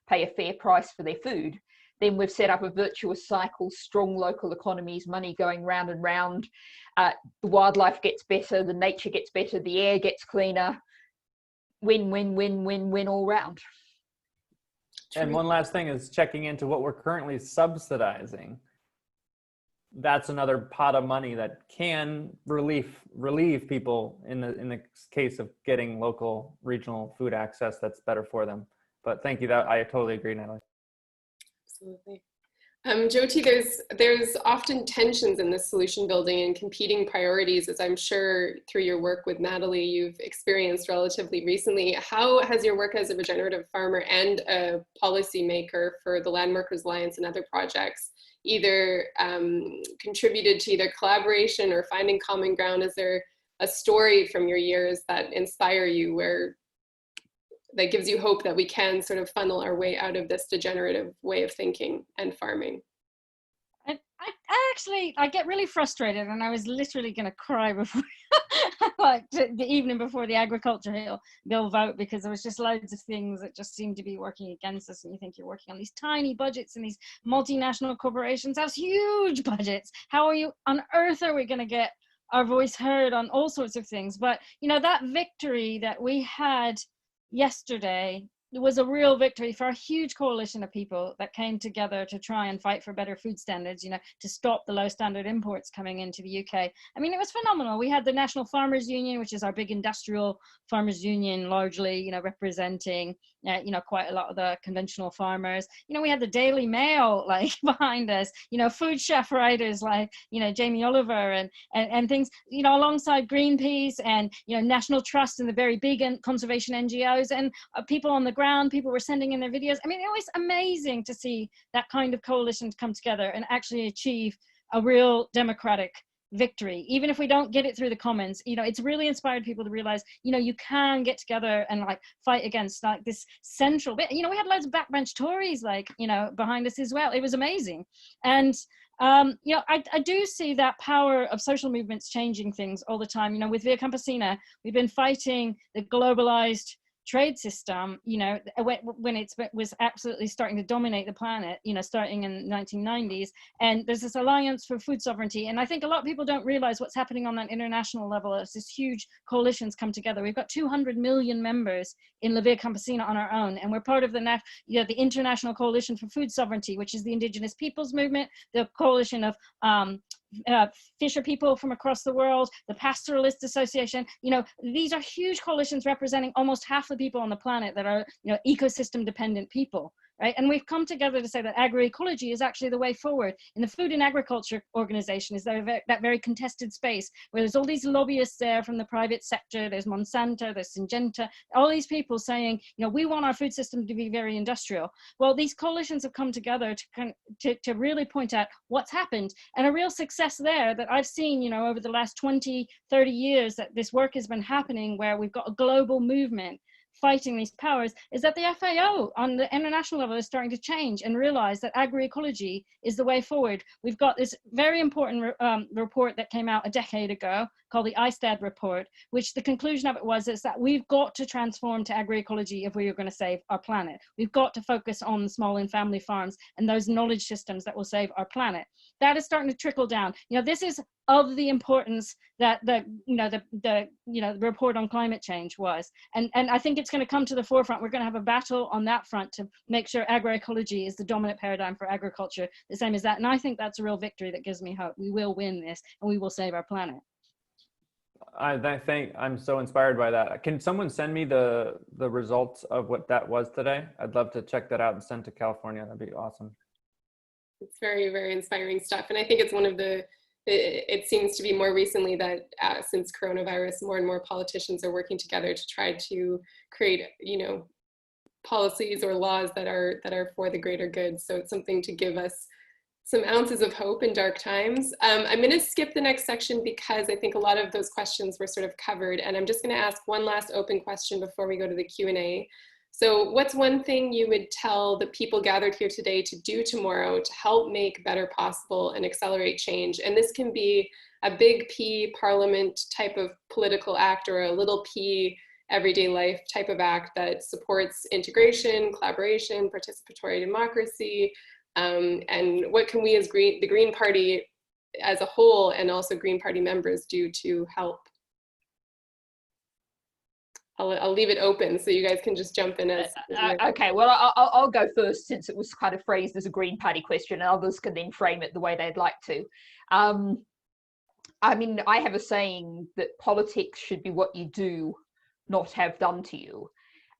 pay a fair price for their food, then we've set up a virtuous cycle, strong local economies, money going round and round, the wildlife gets better, the nature gets better, the air gets cleaner, win, win, win, win, win all round. And one last thing is checking into what we're currently subsidizing. That's another pot of money that can relieve people in the case of getting local, regional food access that's better for them. But thank you, that I totally agree, Natalie. Absolutely. Jyoti, there's often tensions in this solution building and competing priorities, as I'm sure through your work with Natalie you've experienced relatively recently. How has your work as a regenerative farmer and a policymaker for the Land Workers Alliance and other projects either contributed to either collaboration or finding common ground? Is there a story from your years that inspire you, where that gives you hope that we can sort of funnel our way out of this degenerative way of thinking and farming? I get really frustrated, and I was literally going to cry before, like the evening before the agriculture bill vote, because there was just loads of things that just seemed to be working against us. And you think you're working on these tiny budgets and these multinational corporations have huge budgets. How on earth are we going to get our voice heard on all sorts of things? But, you know, that victory that we had yesterday, it was a real victory for a huge coalition of people that came together to try and fight for better food standards, you know, to stop the low standard imports coming into the UK. I mean, it was phenomenal. We had the National Farmers Union, which is our big industrial farmers union, largely, you know, representing, you know, quite a lot of the conventional farmers. You know, we had the Daily Mail, like, behind us, you know, food chef writers like, you know, Jamie Oliver and things, you know, alongside Greenpeace and, you know, National Trust and the very big conservation NGOs, and people on the ground, people were sending in their videos. I mean, it was amazing to see that kind of coalition come together and actually achieve a real democratic victory. Even if we don't get it through the comments, you know, it's really inspired people to realize, you know, you can get together and like fight against like this central bit. You know, we had loads of backbench Tories, like, you know, behind us as well. It was amazing. And you know, I do see that power of social movements changing things all the time. You know, with Via Campesina, we've been fighting the globalized trade system, you know, when it was absolutely starting to dominate the planet, you know, starting in the 1990s. And there's this alliance for food sovereignty. And I think a lot of people don't realize what's happening on that international level as this huge coalitions come together. We've got 200 million members in La Via Campesina on our own. And we're part of the, you know, the International Coalition for Food Sovereignty, which is the Indigenous Peoples Movement, the coalition of fisher people from across the world, the Pastoralist Association. You know, these are huge coalitions representing almost half the people on the planet that are, you know, ecosystem dependent people, right? And we've come together to say that agroecology is actually the way forward. In the Food and Agriculture Organization is that very contested space where there's all these lobbyists there from the private sector, there's Monsanto, there's Syngenta, all these people saying, you know, we want our food system to be very industrial. Well, these coalitions have come together to really point out what's happened, and a real success there that I've seen, you know, over the last 20, 30 years that this work has been happening, where we've got a global movement fighting these powers, is that the FAO on the international level is starting to change and realize that agroecology is the way forward. We've got this very important report that came out a decade ago called the ISTAD report, which the conclusion of it was is that we've got to transform to agroecology if we are going to save our planet. We've got to focus on small and family farms and those knowledge systems that will save our planet. That is starting to trickle down. You know, this is of the importance that the report on climate change was. And I think it's going to come to the forefront. We're going to have a battle on that front to make sure agroecology is the dominant paradigm for agriculture, the same as that. And I think that's a real victory that gives me hope. We will win this and we will save our planet. I think I'm so inspired by that. Can someone send me the results of what that was today? I'd love to check that out and send to California. That'd be awesome. It's very, very inspiring stuff. And I think it's one of the, it seems to be more recently that since coronavirus, more and more politicians are working together to try to create, you know, policies or laws that are for the greater good. So it's something to give us some ounces of hope in dark times. I'm going to skip the next section because I think a lot of those questions were sort of covered, and I'm just going to ask one last open question before we go to the Q&A. So what's one thing you would tell the people gathered here today to do tomorrow to help make better possible and accelerate change? And this can be a big P parliament type of political act or a little p everyday life type of act that supports integration, collaboration, participatory democracy, and what can we as the Green Party as a whole and also Green Party members do to help? I'll leave it open so you guys can just jump in as okay, well, I'll go first since it was kind of phrased as a Green Party question and others can then frame it the way they'd like to. I mean, I have a saying that politics should be what you do, not have done to you.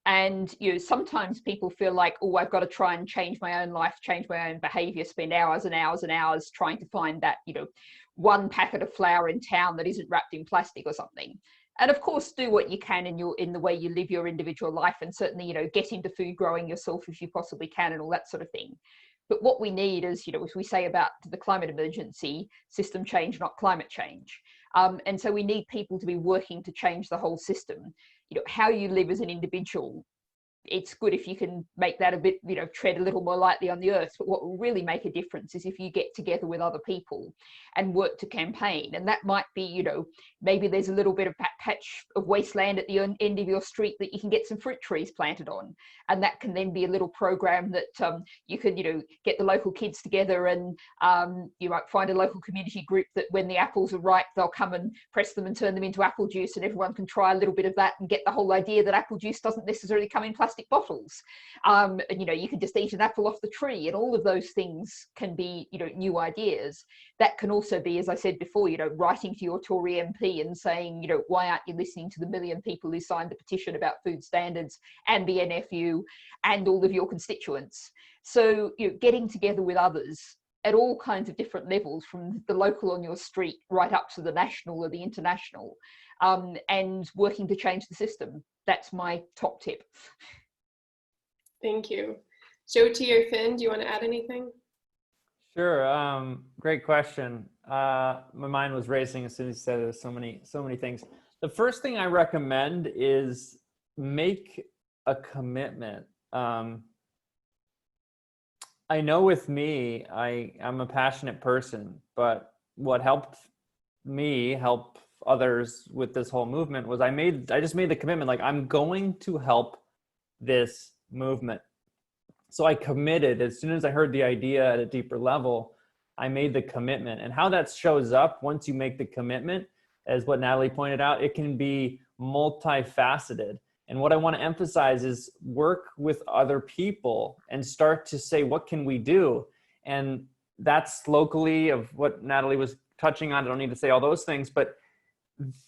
And, you know, sometimes people feel like, oh, I've got to try and change my own life, change my own behavior, spend hours and hours and hours trying to find that, you know, one packet of flour in town that isn't wrapped in plastic or something. And of course, do what you can in the way you live your individual life, and certainly, you know, get into food growing yourself if you possibly can and all that sort of thing. But what we need is, you know, as we say about the climate emergency, system change, not climate change. And so we need people to be working to change the whole system. You know, how you live as an individual, it's good if you can make that a bit, you know, tread a little more lightly on the earth. But what will really make a difference is if you get together with other people and work to campaign. And that might be, you know, maybe there's a little bit of patch of wasteland at the end of your street that you can get some fruit trees planted on. And that can then be a little program that you could, you know, get the local kids together and you might find a local community group that when the apples are ripe, they'll come and press them and turn them into apple juice, and everyone can try a little bit of that and get the whole idea that apple juice doesn't necessarily come in plastic bottles. And, you know, you can just eat an apple off the tree, and all of those things can be, you know, new ideas. That can also be, as I said before, you know, writing to your Tory MP and saying, you know, why aren't you listening to the 1 million people who signed the petition about food standards and the NFU and all of your constituents? So, you know, getting together with others at all kinds of different levels, from the local on your street right up to the national or the international, and working to change the system. That's my top tip. Thank you. Jyoti or Finn, do you want to add anything? Sure. Great question. My mind was racing as soon as you said there's so many things. The first thing I recommend is make a commitment. I know with me, I'm a passionate person, but what helped me help others with this whole movement was I just made the commitment, like, I'm going to help this movement. So I committed. As soon as I heard the idea at a deeper level, I made the commitment. And how that shows up once you make the commitment, as what Natalie pointed out, it can be multifaceted. And what I want to emphasize is work with other people and start to say, what can we do? And that's locally of what Natalie was touching on. I don't need to say all those things, but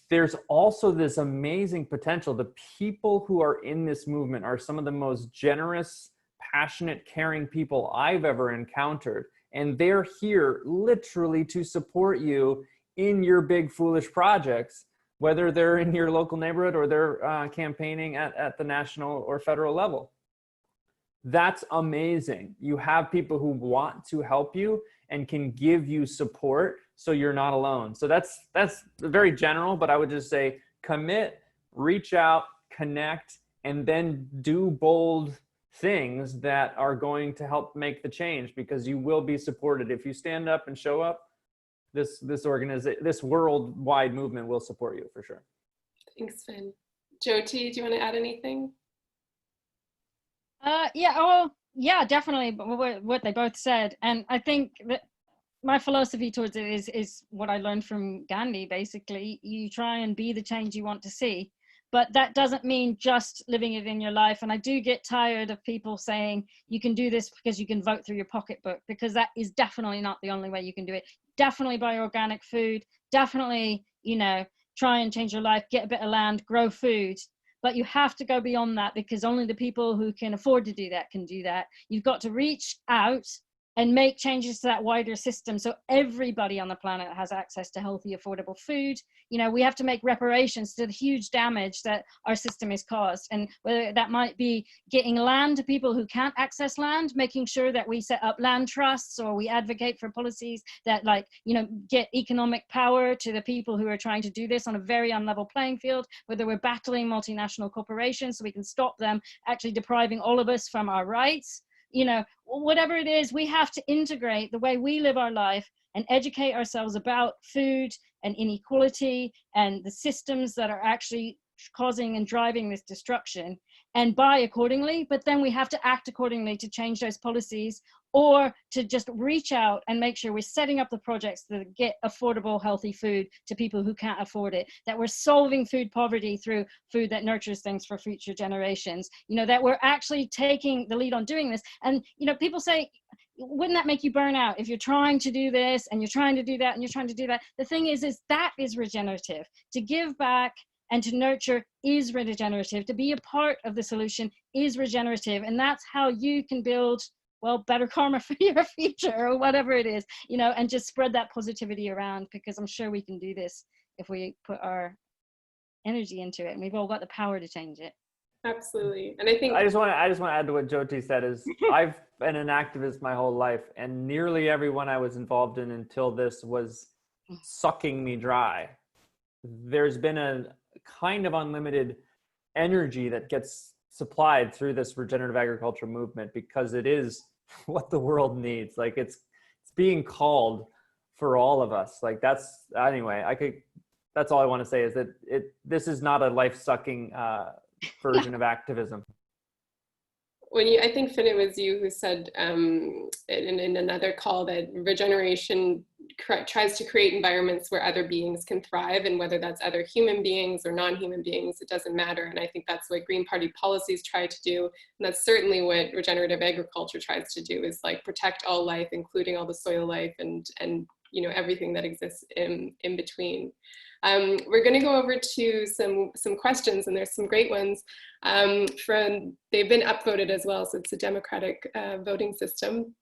there's also this amazing potential. The people who are in this movement are some of the most generous, passionate, caring people I've ever encountered. And they're here literally to support you in your big foolish projects, whether they're in your local neighborhood or they're campaigning at the national or federal level. That's amazing. You have people who want to help you and can give you support, so you're not alone. So that's very general, but I would just say commit, reach out, connect, and then do bold things that are going to help make the change, because you will be supported. If you stand up and show up, this worldwide movement will support you for sure. Thanks, Finn. Jyoti, do you want to add anything? Yeah, definitely. But what they both said, and I think that my philosophy towards it is what I learned from Gandhi. Basically, you try and be the change you want to see, but that doesn't mean just living it in your life. And I do get tired of people saying you can do this because you can vote through your pocketbook, because that is definitely not the only way you can do it. Definitely buy organic food. Definitely, try and change your life, get a bit of land, grow food. But you have to go beyond that, because only the people who can afford to do that can do that. You've got to reach out and make changes to that wider system so everybody on the planet has access to healthy, affordable food. We have to make reparations to the huge damage that our system has caused. And whether that might be getting land to people who can't access land, making sure that we set up land trusts, or we advocate for policies that get economic power to the people who are trying to do this on a very unlevel playing field, whether we're battling multinational corporations so we can stop them actually depriving all of us from our rights. Whatever it is, we have to integrate the way we live our life and educate ourselves about food and inequality and the systems that are actually causing and driving this destruction, and buy accordingly. But then we have to act accordingly to change those policies, or to just reach out and make sure we're setting up the projects that get affordable, healthy food to people who can't afford it, that we're solving food poverty through food that nurtures things for future generations, that we're actually taking the lead on doing this. And, people say, wouldn't that make you burn out if you're trying to do this and you're trying to do that and you're trying to do that? The thing is that is regenerative. To give back and to nurture is regenerative. To be a part of the solution is regenerative. And that's how you can build, better karma for your future, or whatever it is, and just spread that positivity around, because I'm sure we can do this if we put our energy into it, and we've all got the power to change it. Absolutely. And I think I just want to add to what Jyoti said is I've been an activist my whole life, and nearly everyone I was involved in until this was sucking me dry. There's been a kind of unlimited energy that gets supplied through this regenerative agriculture movement, because it is what the world needs. Like it's being called for all of us. Like that's all I want to say is that this is not a life-sucking version of activism. I think, Finn, it was you who said in another call that regeneration tries to create environments where other beings can thrive, and whether that's other human beings or non-human beings, it doesn't matter. And I think that's what Green Party policies try to do, and that's certainly what regenerative agriculture tries to do, is protect all life, including all the soil life and everything that exists in between. We're going to go over to some questions, and there's some great ones they've been upvoted as well, so it's a democratic voting system.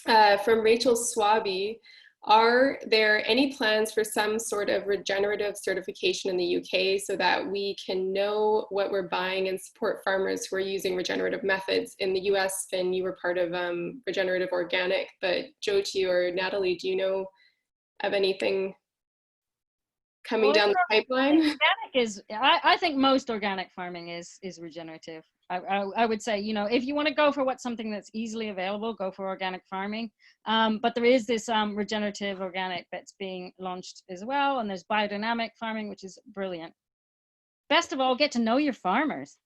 From Rachel Swaby, are there any plans for some sort of regenerative certification in the UK so that we can know what we're buying and support farmers who are using regenerative methods? In the US, Finn, you were part of regenerative organic, but Jyoti or Natalie, do you know of anything coming down the pipeline? I think most organic farming is regenerative. I would say, if you want to go for something that's easily available, go for organic farming. But there is this regenerative organic that's being launched as well. And there's biodynamic farming, which is brilliant. Best of all, get to know your farmers.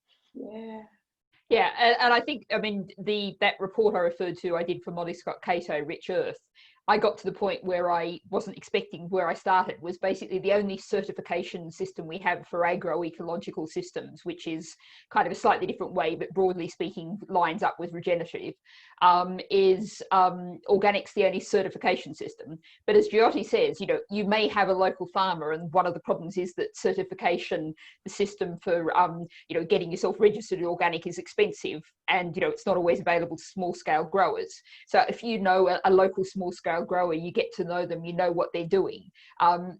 Yeah, and I think, that report I referred to, I did for Molly Scott Cato, Rich Earth, I got to the point where I wasn't expecting where I started, was basically the only certification system we have for agroecological systems, which is kind of a slightly different way, but broadly speaking lines up with regenerative, is organic's the only certification system. But as Jyoti says, you may have a local farmer, and one of the problems is that certification, the system for, getting yourself registered in organic is expensive, and, it's not always available to small scale growers. So if you know a local small scale grower, you get to know them, you know what they're doing,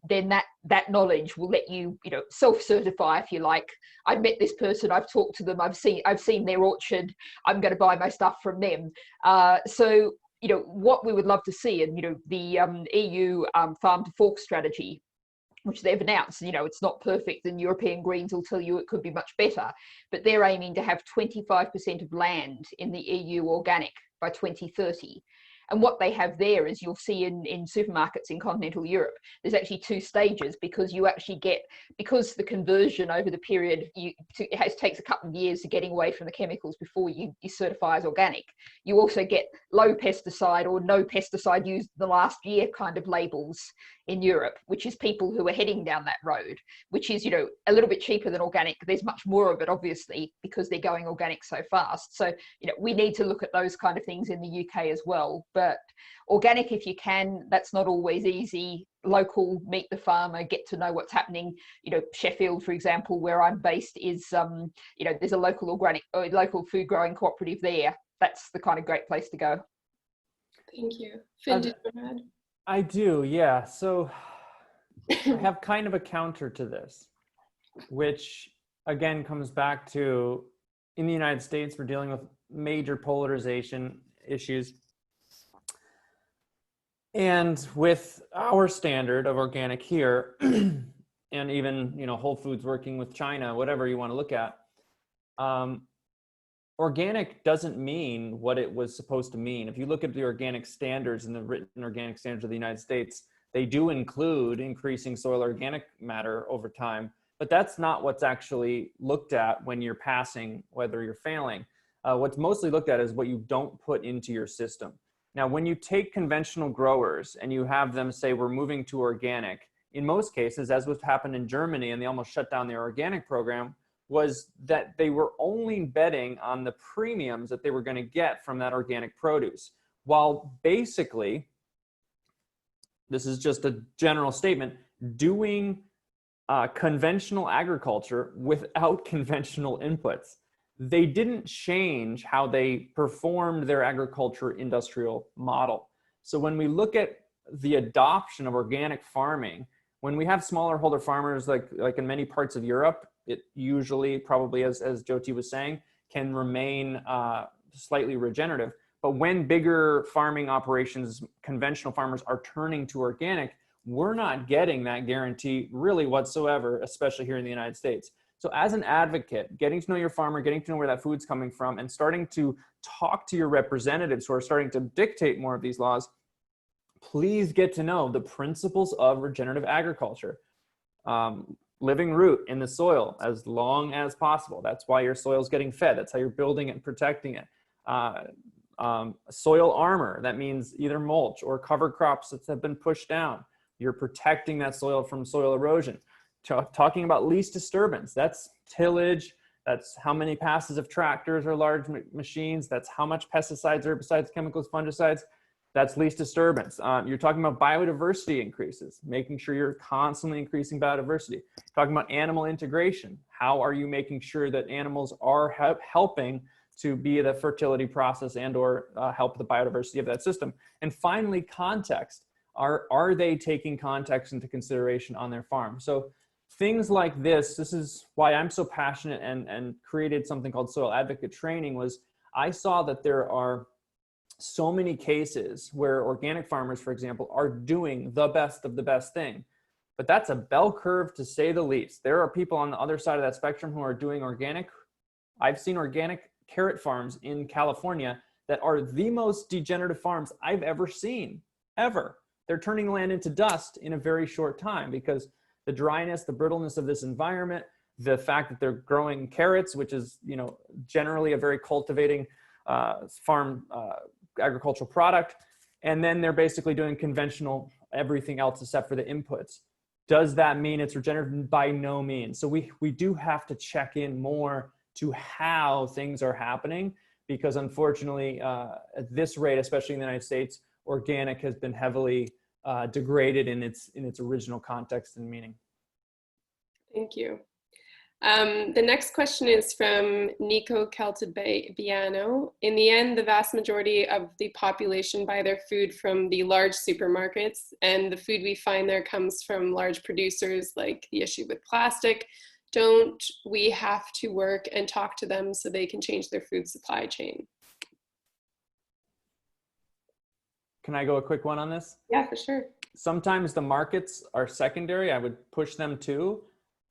then that knowledge will let you, self-certify, if you like. I've met this person, I've talked to them, I've seen their orchard, I'm going to buy my stuff from them. So what we would love to see, and the EU farm to fork strategy which they've announced, you know, it's not perfect, and European Greens will tell you it could be much better, but they're aiming to have 25% of land in the EU organic by 2030. And what they have there is, you'll see in supermarkets in continental Europe, there's actually 2 stages, because you actually get, because the conversion over the period, takes a couple of years to getting away from the chemicals before you certify as organic. You also get low pesticide or no pesticide used the last year kind of labels in Europe, which is people who are heading down that road, which is, you know, a little bit cheaper than organic. There's much more of it, obviously, because they're going organic so fast. So, you know, we need to look at those kind of things in the UK as well. But organic, if you can, that's not always easy. Local, meet the farmer, get to know what's happening. You know, Sheffield, for example, where I'm based, is, you know, there's a local organic, or local food growing cooperative there. That's the kind of great place to go. Thank you. Finn, did you add? I do, yeah. So I have kind of a counter to this, which again comes back to, in the United States, we're dealing with major polarization issues. And with our standard of organic here, and even, you know, Whole Foods working with China, whatever you want to look at, organic doesn't mean what it was supposed to mean. If you look at the organic standards and the written organic standards of the United States, they do include increasing soil organic matter over time, but that's not what's actually looked at when you're passing, whether you're failing. What's mostly looked at is what you don't put into your system. Now, when you take conventional growers and you have them say, we're moving to organic, in most cases, as was happened in Germany, and they almost shut down their organic program, was that they were only betting on the premiums that they were going to get from that organic produce. While basically, this is just a general statement, doing conventional agriculture without conventional inputs. They didn't change how they performed their agriculture industrial model. So when we look at the adoption of organic farming, when we have smaller holder farmers, like in many parts of Europe, it usually, probably as Jyoti was saying, can remain slightly regenerative. But when bigger farming operations, conventional farmers, are turning to organic, we're not getting that guarantee really whatsoever, especially here in the United States. So as an advocate, getting to know your farmer, getting to know where that food's coming from, and starting to talk to your representatives who are starting to dictate more of these laws, please get to know the principles of regenerative agriculture. Living root in the soil as long as possible. That's why your soil's getting fed. That's how you're building it and protecting it. Soil armor, that means either mulch or cover crops that have been pushed down. You're protecting that soil from soil erosion. Talking about least disturbance, that's tillage, that's how many passes of tractors or large machines, that's how much pesticides, herbicides, chemicals, fungicides, that's least disturbance. You're talking about biodiversity increases, making sure you're constantly increasing biodiversity. Talking about animal integration, how are you making sure that animals are helping to be the fertility process and or help the biodiversity of that system. And finally, context. Are they taking context into consideration on their farm? So things like this is why I'm so passionate and created something called Soil Advocate Training. Was I saw that there are so many cases where organic farmers, for example, are doing the best of the best thing. But that's a bell curve, to say the least. There are people on the other side of that spectrum who are doing organic. I've seen organic carrot farms in California that are the most degenerative farms I've ever seen, ever. They're turning land into dust in a very short time because the dryness, the brittleness of this environment, the fact that they're growing carrots, which is, you know, generally a very cultivating farm agricultural product, and then they're basically doing conventional everything else except for the inputs. Does that mean it's regenerative? By no means. So we do have to check in more to how things are happening, because unfortunately, at this rate, especially in the United States, organic has been heavily degraded in its original context and meaning. Thank you. The next question is from Nico Caltabiano. In the end, the vast majority of the population buy their food from the large supermarkets, and the food we find there comes from large producers, like the issue with plastic. Don't we have to work and talk to them so they can change their food supply chain? Can I go a quick one on this? Yeah, for sure. sometimes the markets are secondary. I would push them too.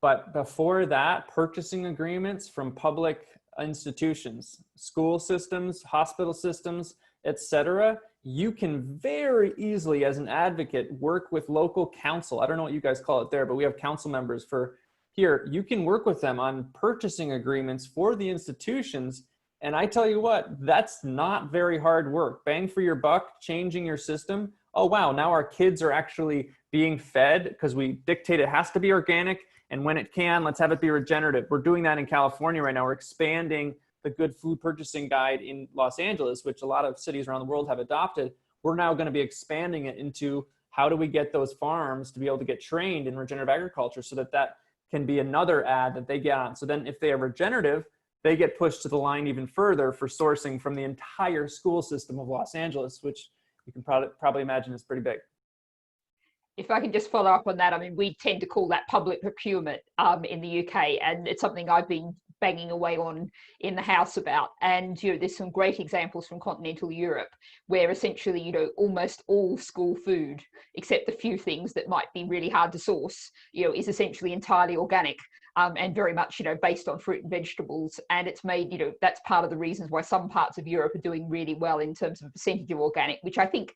But before that, purchasing agreements from public institutions, school systems, hospital systems, etc., you can very easily, as an advocate, work with local council. I don't know what you guys call it there, but we have council members for here. You can work with them on purchasing agreements for the institutions. And I tell you what, that's not very hard work. Bang for your buck, changing your system. Oh, wow, now our kids are actually being fed because we dictate it has to be organic. And when it can, let's have it be regenerative. We're doing that in California right now. We're expanding the Good Food Purchasing Guide in Los Angeles, which a lot of cities around the world have adopted. We're now going to be expanding it into how do we get those farms to be able to get trained in regenerative agriculture so that that can be another ad that they get on. So then if they are regenerative, they get pushed to the line even further for sourcing from the entire school system of Los Angeles, which you can probably imagine is pretty big. If I can just follow up on that, I mean, we tend to call that public procurement in the UK, and it's something I've been banging away on in the house about. And there's some great examples from continental Europe where essentially almost all school food, except a few things that might be really hard to source, is essentially entirely organic. And very much, based on fruit and vegetables. And it's made, that's part of the reasons why some parts of Europe are doing really well in terms of percentage of organic, which I think,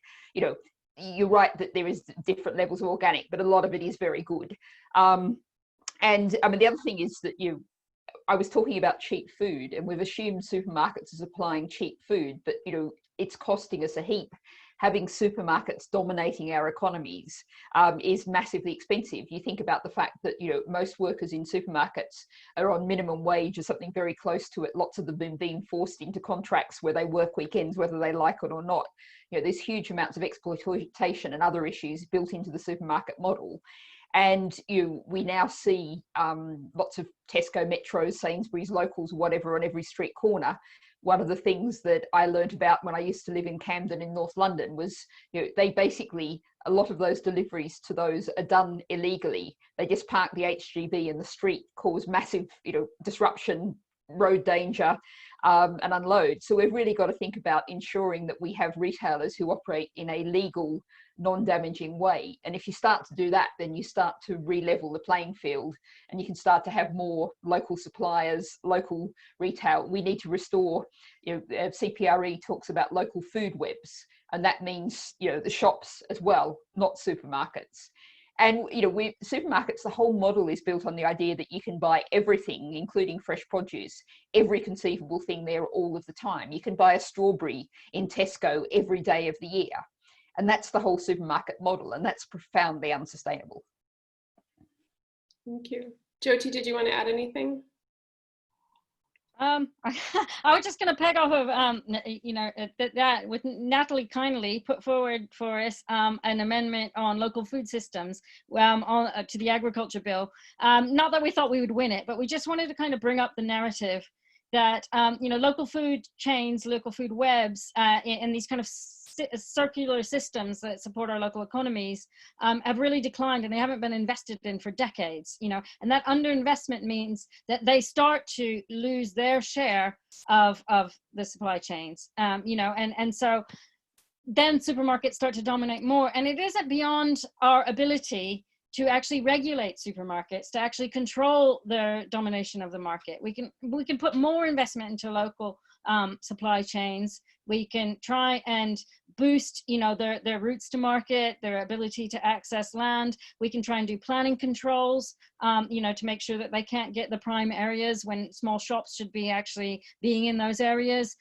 you're right that there is different levels of organic, but a lot of it is very good. And I mean, the other thing is that I was talking about cheap food, and we've assumed supermarkets are supplying cheap food, but it's costing us a heap. Having supermarkets dominating our economies is massively expensive. You think about the fact that most workers in supermarkets are on minimum wage or something very close to it. Lots of them have been forced into contracts where they work weekends, whether they like it or not. There's huge amounts of exploitation and other issues built into the supermarket model. And we now see lots of Tesco, Metros, Sainsbury's, Locals, whatever, on every street corner. One of the things that I learned about when I used to live in Camden in North London was, they basically, a lot of those deliveries to those are done illegally. They just park the HGV in the street, cause massive, disruption, road danger, and unload. So we've really got to think about ensuring that we have retailers who operate in a legal, non-damaging way. And if you start to do that, then you start to re-level the playing field, and you can start to have more local suppliers, local retail. We need to restore, CPRE talks about local food webs, and that means, the shops as well, not supermarkets. And, supermarkets, the whole model is built on the idea that you can buy everything, including fresh produce, every conceivable thing there all of the time. You can buy a strawberry in Tesco every day of the year. And that's the whole supermarket model, and that's profoundly unsustainable. Thank you. Jyoti, did you want to add anything? I was just going to peg off of, that with Natalie kindly put forward for us an amendment on local food systems to the agriculture bill. Not that we thought we would win it, but we just wanted to kind of bring up the narrative that, local food chains, local food webs, and these kind of circular systems that support our local economies have really declined, and they haven't been invested in for decades, and that underinvestment means that they start to lose their share of the supply chains, and so then supermarkets start to dominate more, and it isn't beyond our ability to actually regulate supermarkets, to actually control their domination of the market. We can put more investment into local supply chains. We can try and boost, their routes to market, their ability to access land. We can try and do planning controls, to make sure that they can't get the prime areas when small shops should be actually being in those areas.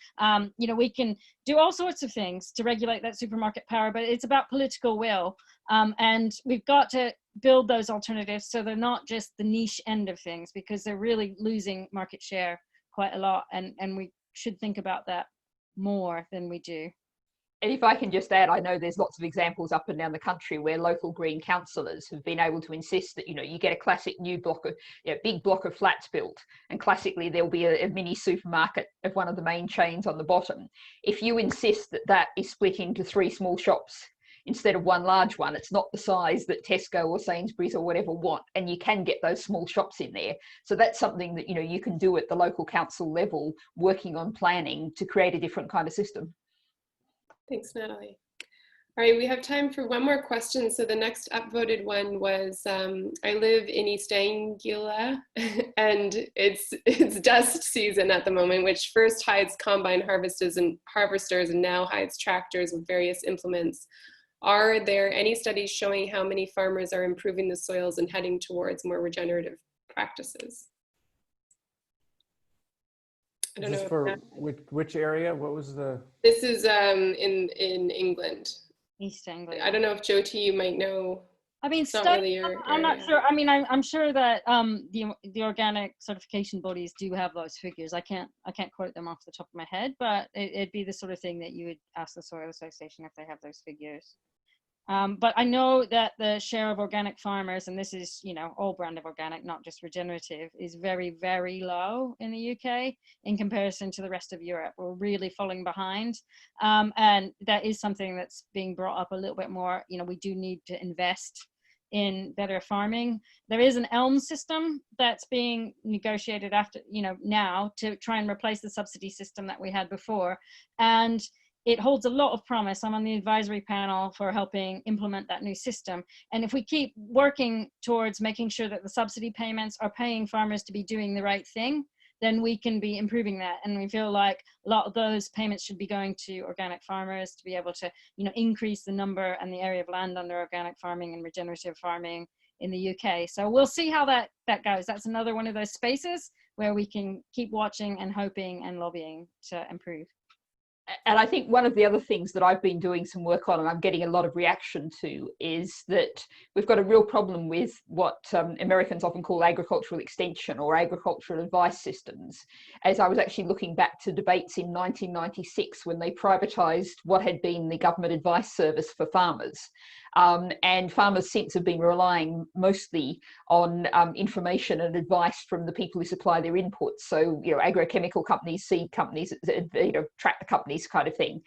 We can do all sorts of things to regulate that supermarket power, but it's about political will. And we've got to build those alternatives so they're not just the niche end of things, because they're really losing market share quite a lot. And we should think about that more than we do. And if I can just add, I know there's lots of examples up and down the country where local green councillors have been able to insist that, you get a classic new block of, big block of flats built, and classically there'll be a mini supermarket of one of the main chains on the bottom. If you insist that that is split into 3 small shops instead of 1 large one, it's not the size that Tesco or Sainsbury's or whatever want, and you can get those small shops in there. So that's something that, you can do at the local council level, working on planning to create a different kind of system. Thanks, Natalie. All right, we have time for one more question. So the next upvoted one was, I live in East Anglia and it's dust season at the moment, which first hides combine harvesters and now hides tractors with various implements. Are there any studies showing how many farmers are improving the soils and heading towards more regenerative practices? I don't Is know. this for which area? What was the? This is in England. East Anglia. I don't know if Jyoti, you might know. I mean, It's not really your I'm not area. sure. I mean, I'm sure that the organic certification bodies do have those figures. I can't quote them off the top of my head, but it'd be the sort of thing that you would ask the Soil Association if they have those figures. But I know that the share of organic farmers, and this is, you know, all brand of organic, not just regenerative, is very, very low in the UK in comparison to the rest of Europe. We're really falling behind. And that is something that's being brought up a little bit more. You know, we do need to invest in better farming. There is an ELM system that's being negotiated after, you know, now to try and replace the subsidy system that we had before. And it holds a lot of promise. I'm on the advisory panel for helping implement that new system. And if we keep working towards making sure that the subsidy payments are paying farmers to be doing the right thing, then we can be improving that. And we feel like a lot of those payments should be going to organic farmers to be able to, you know, increase the number and the area of land under organic farming and regenerative farming in the UK. So we'll see how that goes. That's another one of those spaces where we can keep watching and hoping and lobbying to improve. And I think one of the other things that I've been doing some work on, and I'm getting a lot of reaction to, is that we've got a real problem with what Americans often call agricultural extension or agricultural advice systems. As I was actually looking back to debates in 1996 when they privatised what had been the government advice service for farmers. And farmers since have been relying mostly on information and advice from the people who supply their inputs. So, you know, agrochemical companies, seed companies, you know, tractor companies kind of thing.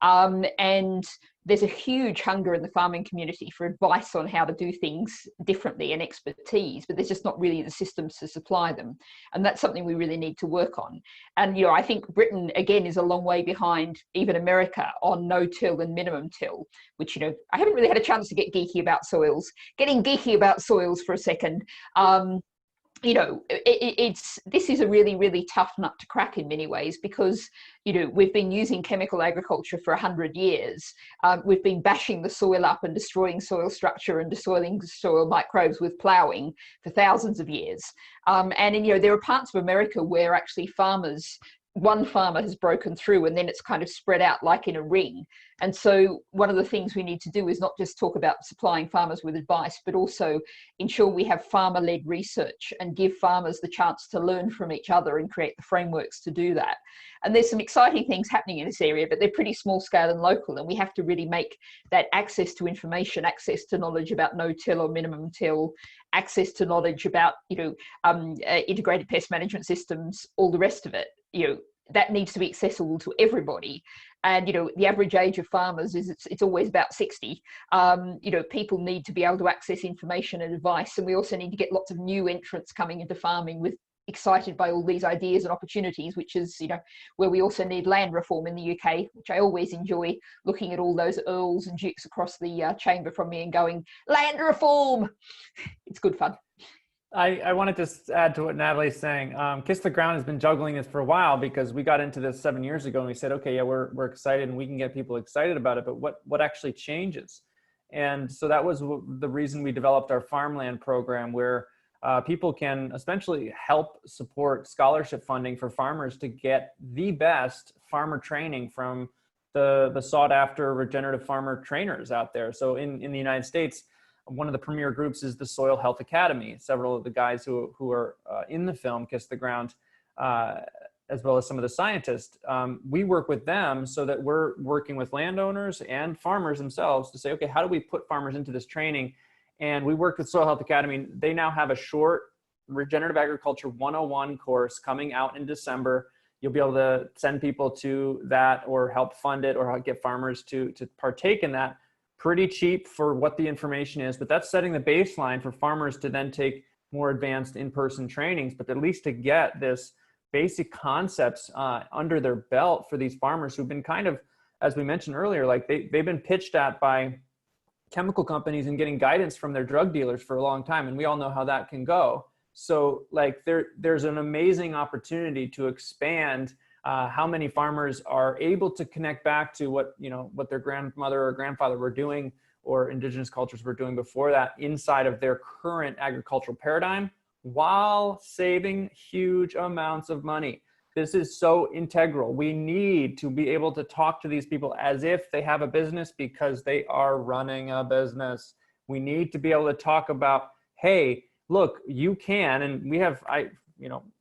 And there's a huge hunger in the farming community for advice on how to do things differently and expertise, but there's just not really the systems to supply them. And that's something we really need to work on. And, you know, I think Britain, again, is a long way behind even America on no-till and minimum till, which, you know, I haven't really had a chance to get geeky about soils. Getting geeky about soils for a second. You know, this is a really, really tough nut to crack in many ways because, you know, we've been using chemical agriculture for 100 years. We've been bashing the soil up and destroying soil structure and destroying soil microbes with ploughing for thousands of years. And, you know, there are parts of America where actually one farmer has broken through and then it's kind of spread out like in a ring. And so one of the things we need to do is not just talk about supplying farmers with advice, but also ensure we have farmer-led research and give farmers the chance to learn from each other and create the frameworks to do that. And there's some exciting things happening in this area, but they're pretty small scale and local. And we have to really make that access to information, access to knowledge about no-till or minimum till, access to knowledge about, you know, integrated pest management systems, all the rest of it, you know, that needs to be accessible to everybody. And, you know, the average age of farmers is it's always about 60. You know, people need to be able to access information and advice. And we also need to get lots of new entrants coming into farming with excited by all these ideas and opportunities, which is, you know, where we also need land reform in the UK, which I always enjoy looking at all those earls and dukes across the chamber from me and going, land reform. It's good fun. I wanted to add to what Natalie's saying. Kiss the Ground has been juggling this for a while because we got into this 7 years ago and we said, okay, yeah, we're excited and we can get people excited about it, but what actually changes? And so that was the reason we developed our farmland program, where people can essentially help support scholarship funding for farmers to get the best farmer training from the sought after regenerative farmer trainers out there. So in the United States, one of the premier groups is the Soil Health Academy. Several of the guys who are in the film Kiss the Ground, as well as some of the scientists, we work with them so that we're working with landowners and farmers themselves to say, okay, how do we put farmers into this training? And we worked with Soil Health Academy. They now have a short Regenerative Agriculture 101 course coming out in December. You'll be able to send people to that or help fund it or get farmers to partake in that. Pretty cheap for what the information is, but that's setting the baseline for farmers to then take more advanced in-person trainings, but at least to get this basic concepts under their belt for these farmers who've been kind of as we mentioned earlier, like they've been pitched at by chemical companies and getting guidance from their drug dealers for a long time. And we all know how that can go. So like there's an amazing opportunity to expand how many farmers are able to connect back to what their grandmother or grandfather were doing, or indigenous cultures were doing before that, inside of their current agricultural paradigm, while saving huge amounts of money. This is so integral. We need to be able to talk to these people as if they have a business, because they are running a business. We need to be able to talk about, hey, look, you can, and we have,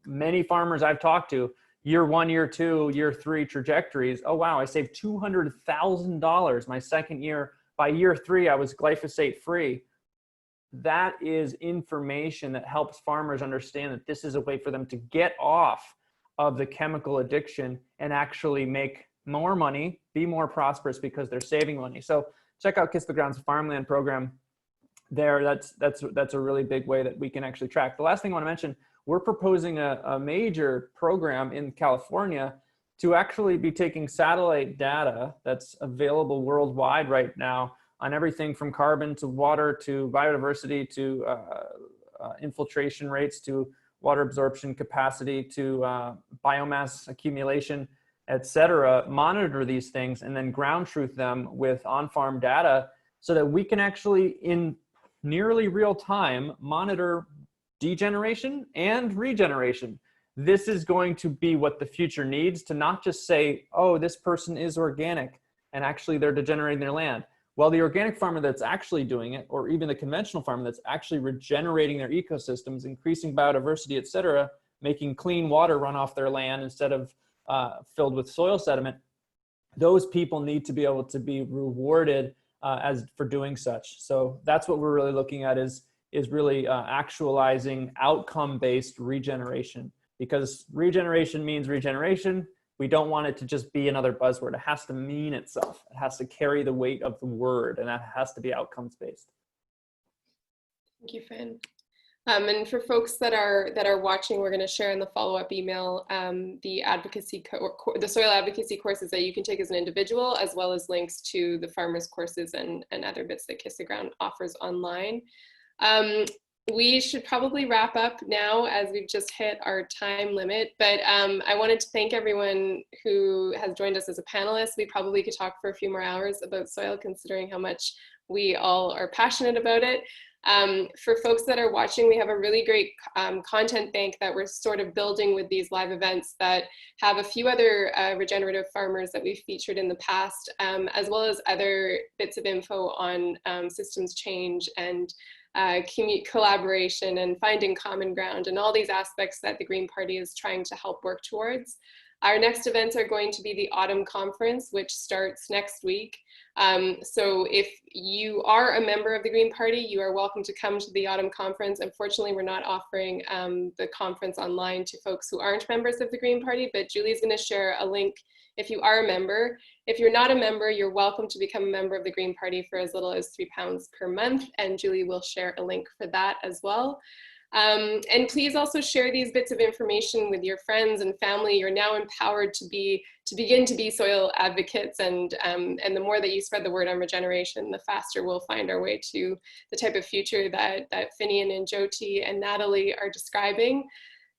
many farmers I've talked to, year 1, year 2, year 3 trajectories. Oh, wow, I saved $200,000 my second year. By year 3, I was glyphosate free. That is information that helps farmers understand that this is a way for them to get off of the chemical addiction and actually make more money, be more prosperous, because they're saving money. So check out Kiss the Ground's farmland program there. That's a really big way that we can actually track. The last thing I want to mention, we're proposing a major program in California to actually be taking satellite data that's available worldwide right now on everything from carbon to water to biodiversity to infiltration rates to water absorption capacity to biomass accumulation, et cetera, monitor these things and then ground truth them with on-farm data so that we can actually, in nearly real time, monitor degeneration and regeneration. This is going to be what the future needs, to not just say, oh, this person is organic and actually they're degenerating their land. Well, the organic farmer that's actually doing it, or even the conventional farmer that's actually regenerating their ecosystems, increasing biodiversity, et cetera, making clean water run off their land instead of filled with soil sediment, those people need to be able to be rewarded for doing such. So that's what we're really looking at, is really actualizing outcome-based regeneration, because regeneration means regeneration. We don't want it to just be another buzzword. It has to mean itself. It has to carry the weight of the word, and that has to be outcomes-based. Thank you, Finn. And for folks that are watching, we're going to share in the follow-up email the soil advocacy courses that you can take as an individual, as well as links to the farmers courses and other bits that Kiss the Ground offers online. We should probably wrap up now, as we've just hit our time limit, but I wanted to thank everyone who has joined us as a panelist. We probably could talk for a few more hours about soil, considering how much we all are passionate about it. For folks that are watching, we have a really great content bank that we're sort of building with these live events that have a few other regenerative farmers that we've featured in the past, as well as other bits of info on systems change and collaboration and finding common ground, and all these aspects that the Green Party is trying to help work towards. Our next events are going to be the Autumn Conference, which starts next week. So if you are a member of the Green Party, you are welcome to come to the Autumn Conference. Unfortunately, we're not offering the conference online to folks who aren't members of the Green Party, but Julie's going to share a link if you are a member. If you're not a member, you're welcome to become a member of the Green Party for as little as £3 per month, and Julie will share a link for that as well. And please also share these bits of information with your friends and family. You're now empowered to begin to be soil advocates, and the more that you spread the word on regeneration, the faster we'll find our way to the type of future that Finian and Jyoti and Natalie are describing.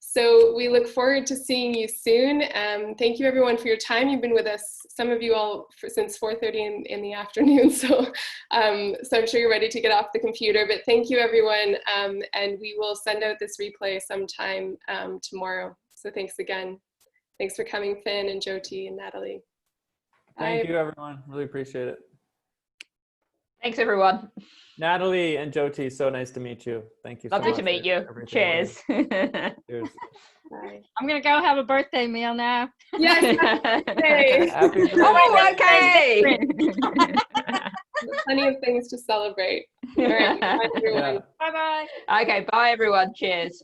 So we look forward to seeing you soon. Thank you everyone for your time. You've been with us, some of you all, since 4:30 in the afternoon. So I'm sure you're ready to get off the computer, but thank you everyone. And we will send out this replay sometime tomorrow. So thanks again. Thanks for coming, Finn and Jyoti and Natalie. Thank you everyone, really appreciate it. Thanks everyone. Natalie and Jyoti, so nice to meet you. Thank you so much. Lovely to meet you. Cheers. Cheers. Bye. I'm gonna go have a birthday meal now. Yes, happy Happy birthday. Oh, okay. plenty of things to celebrate. All right, bye everyone. Yeah. Bye bye. Okay, bye everyone. Cheers.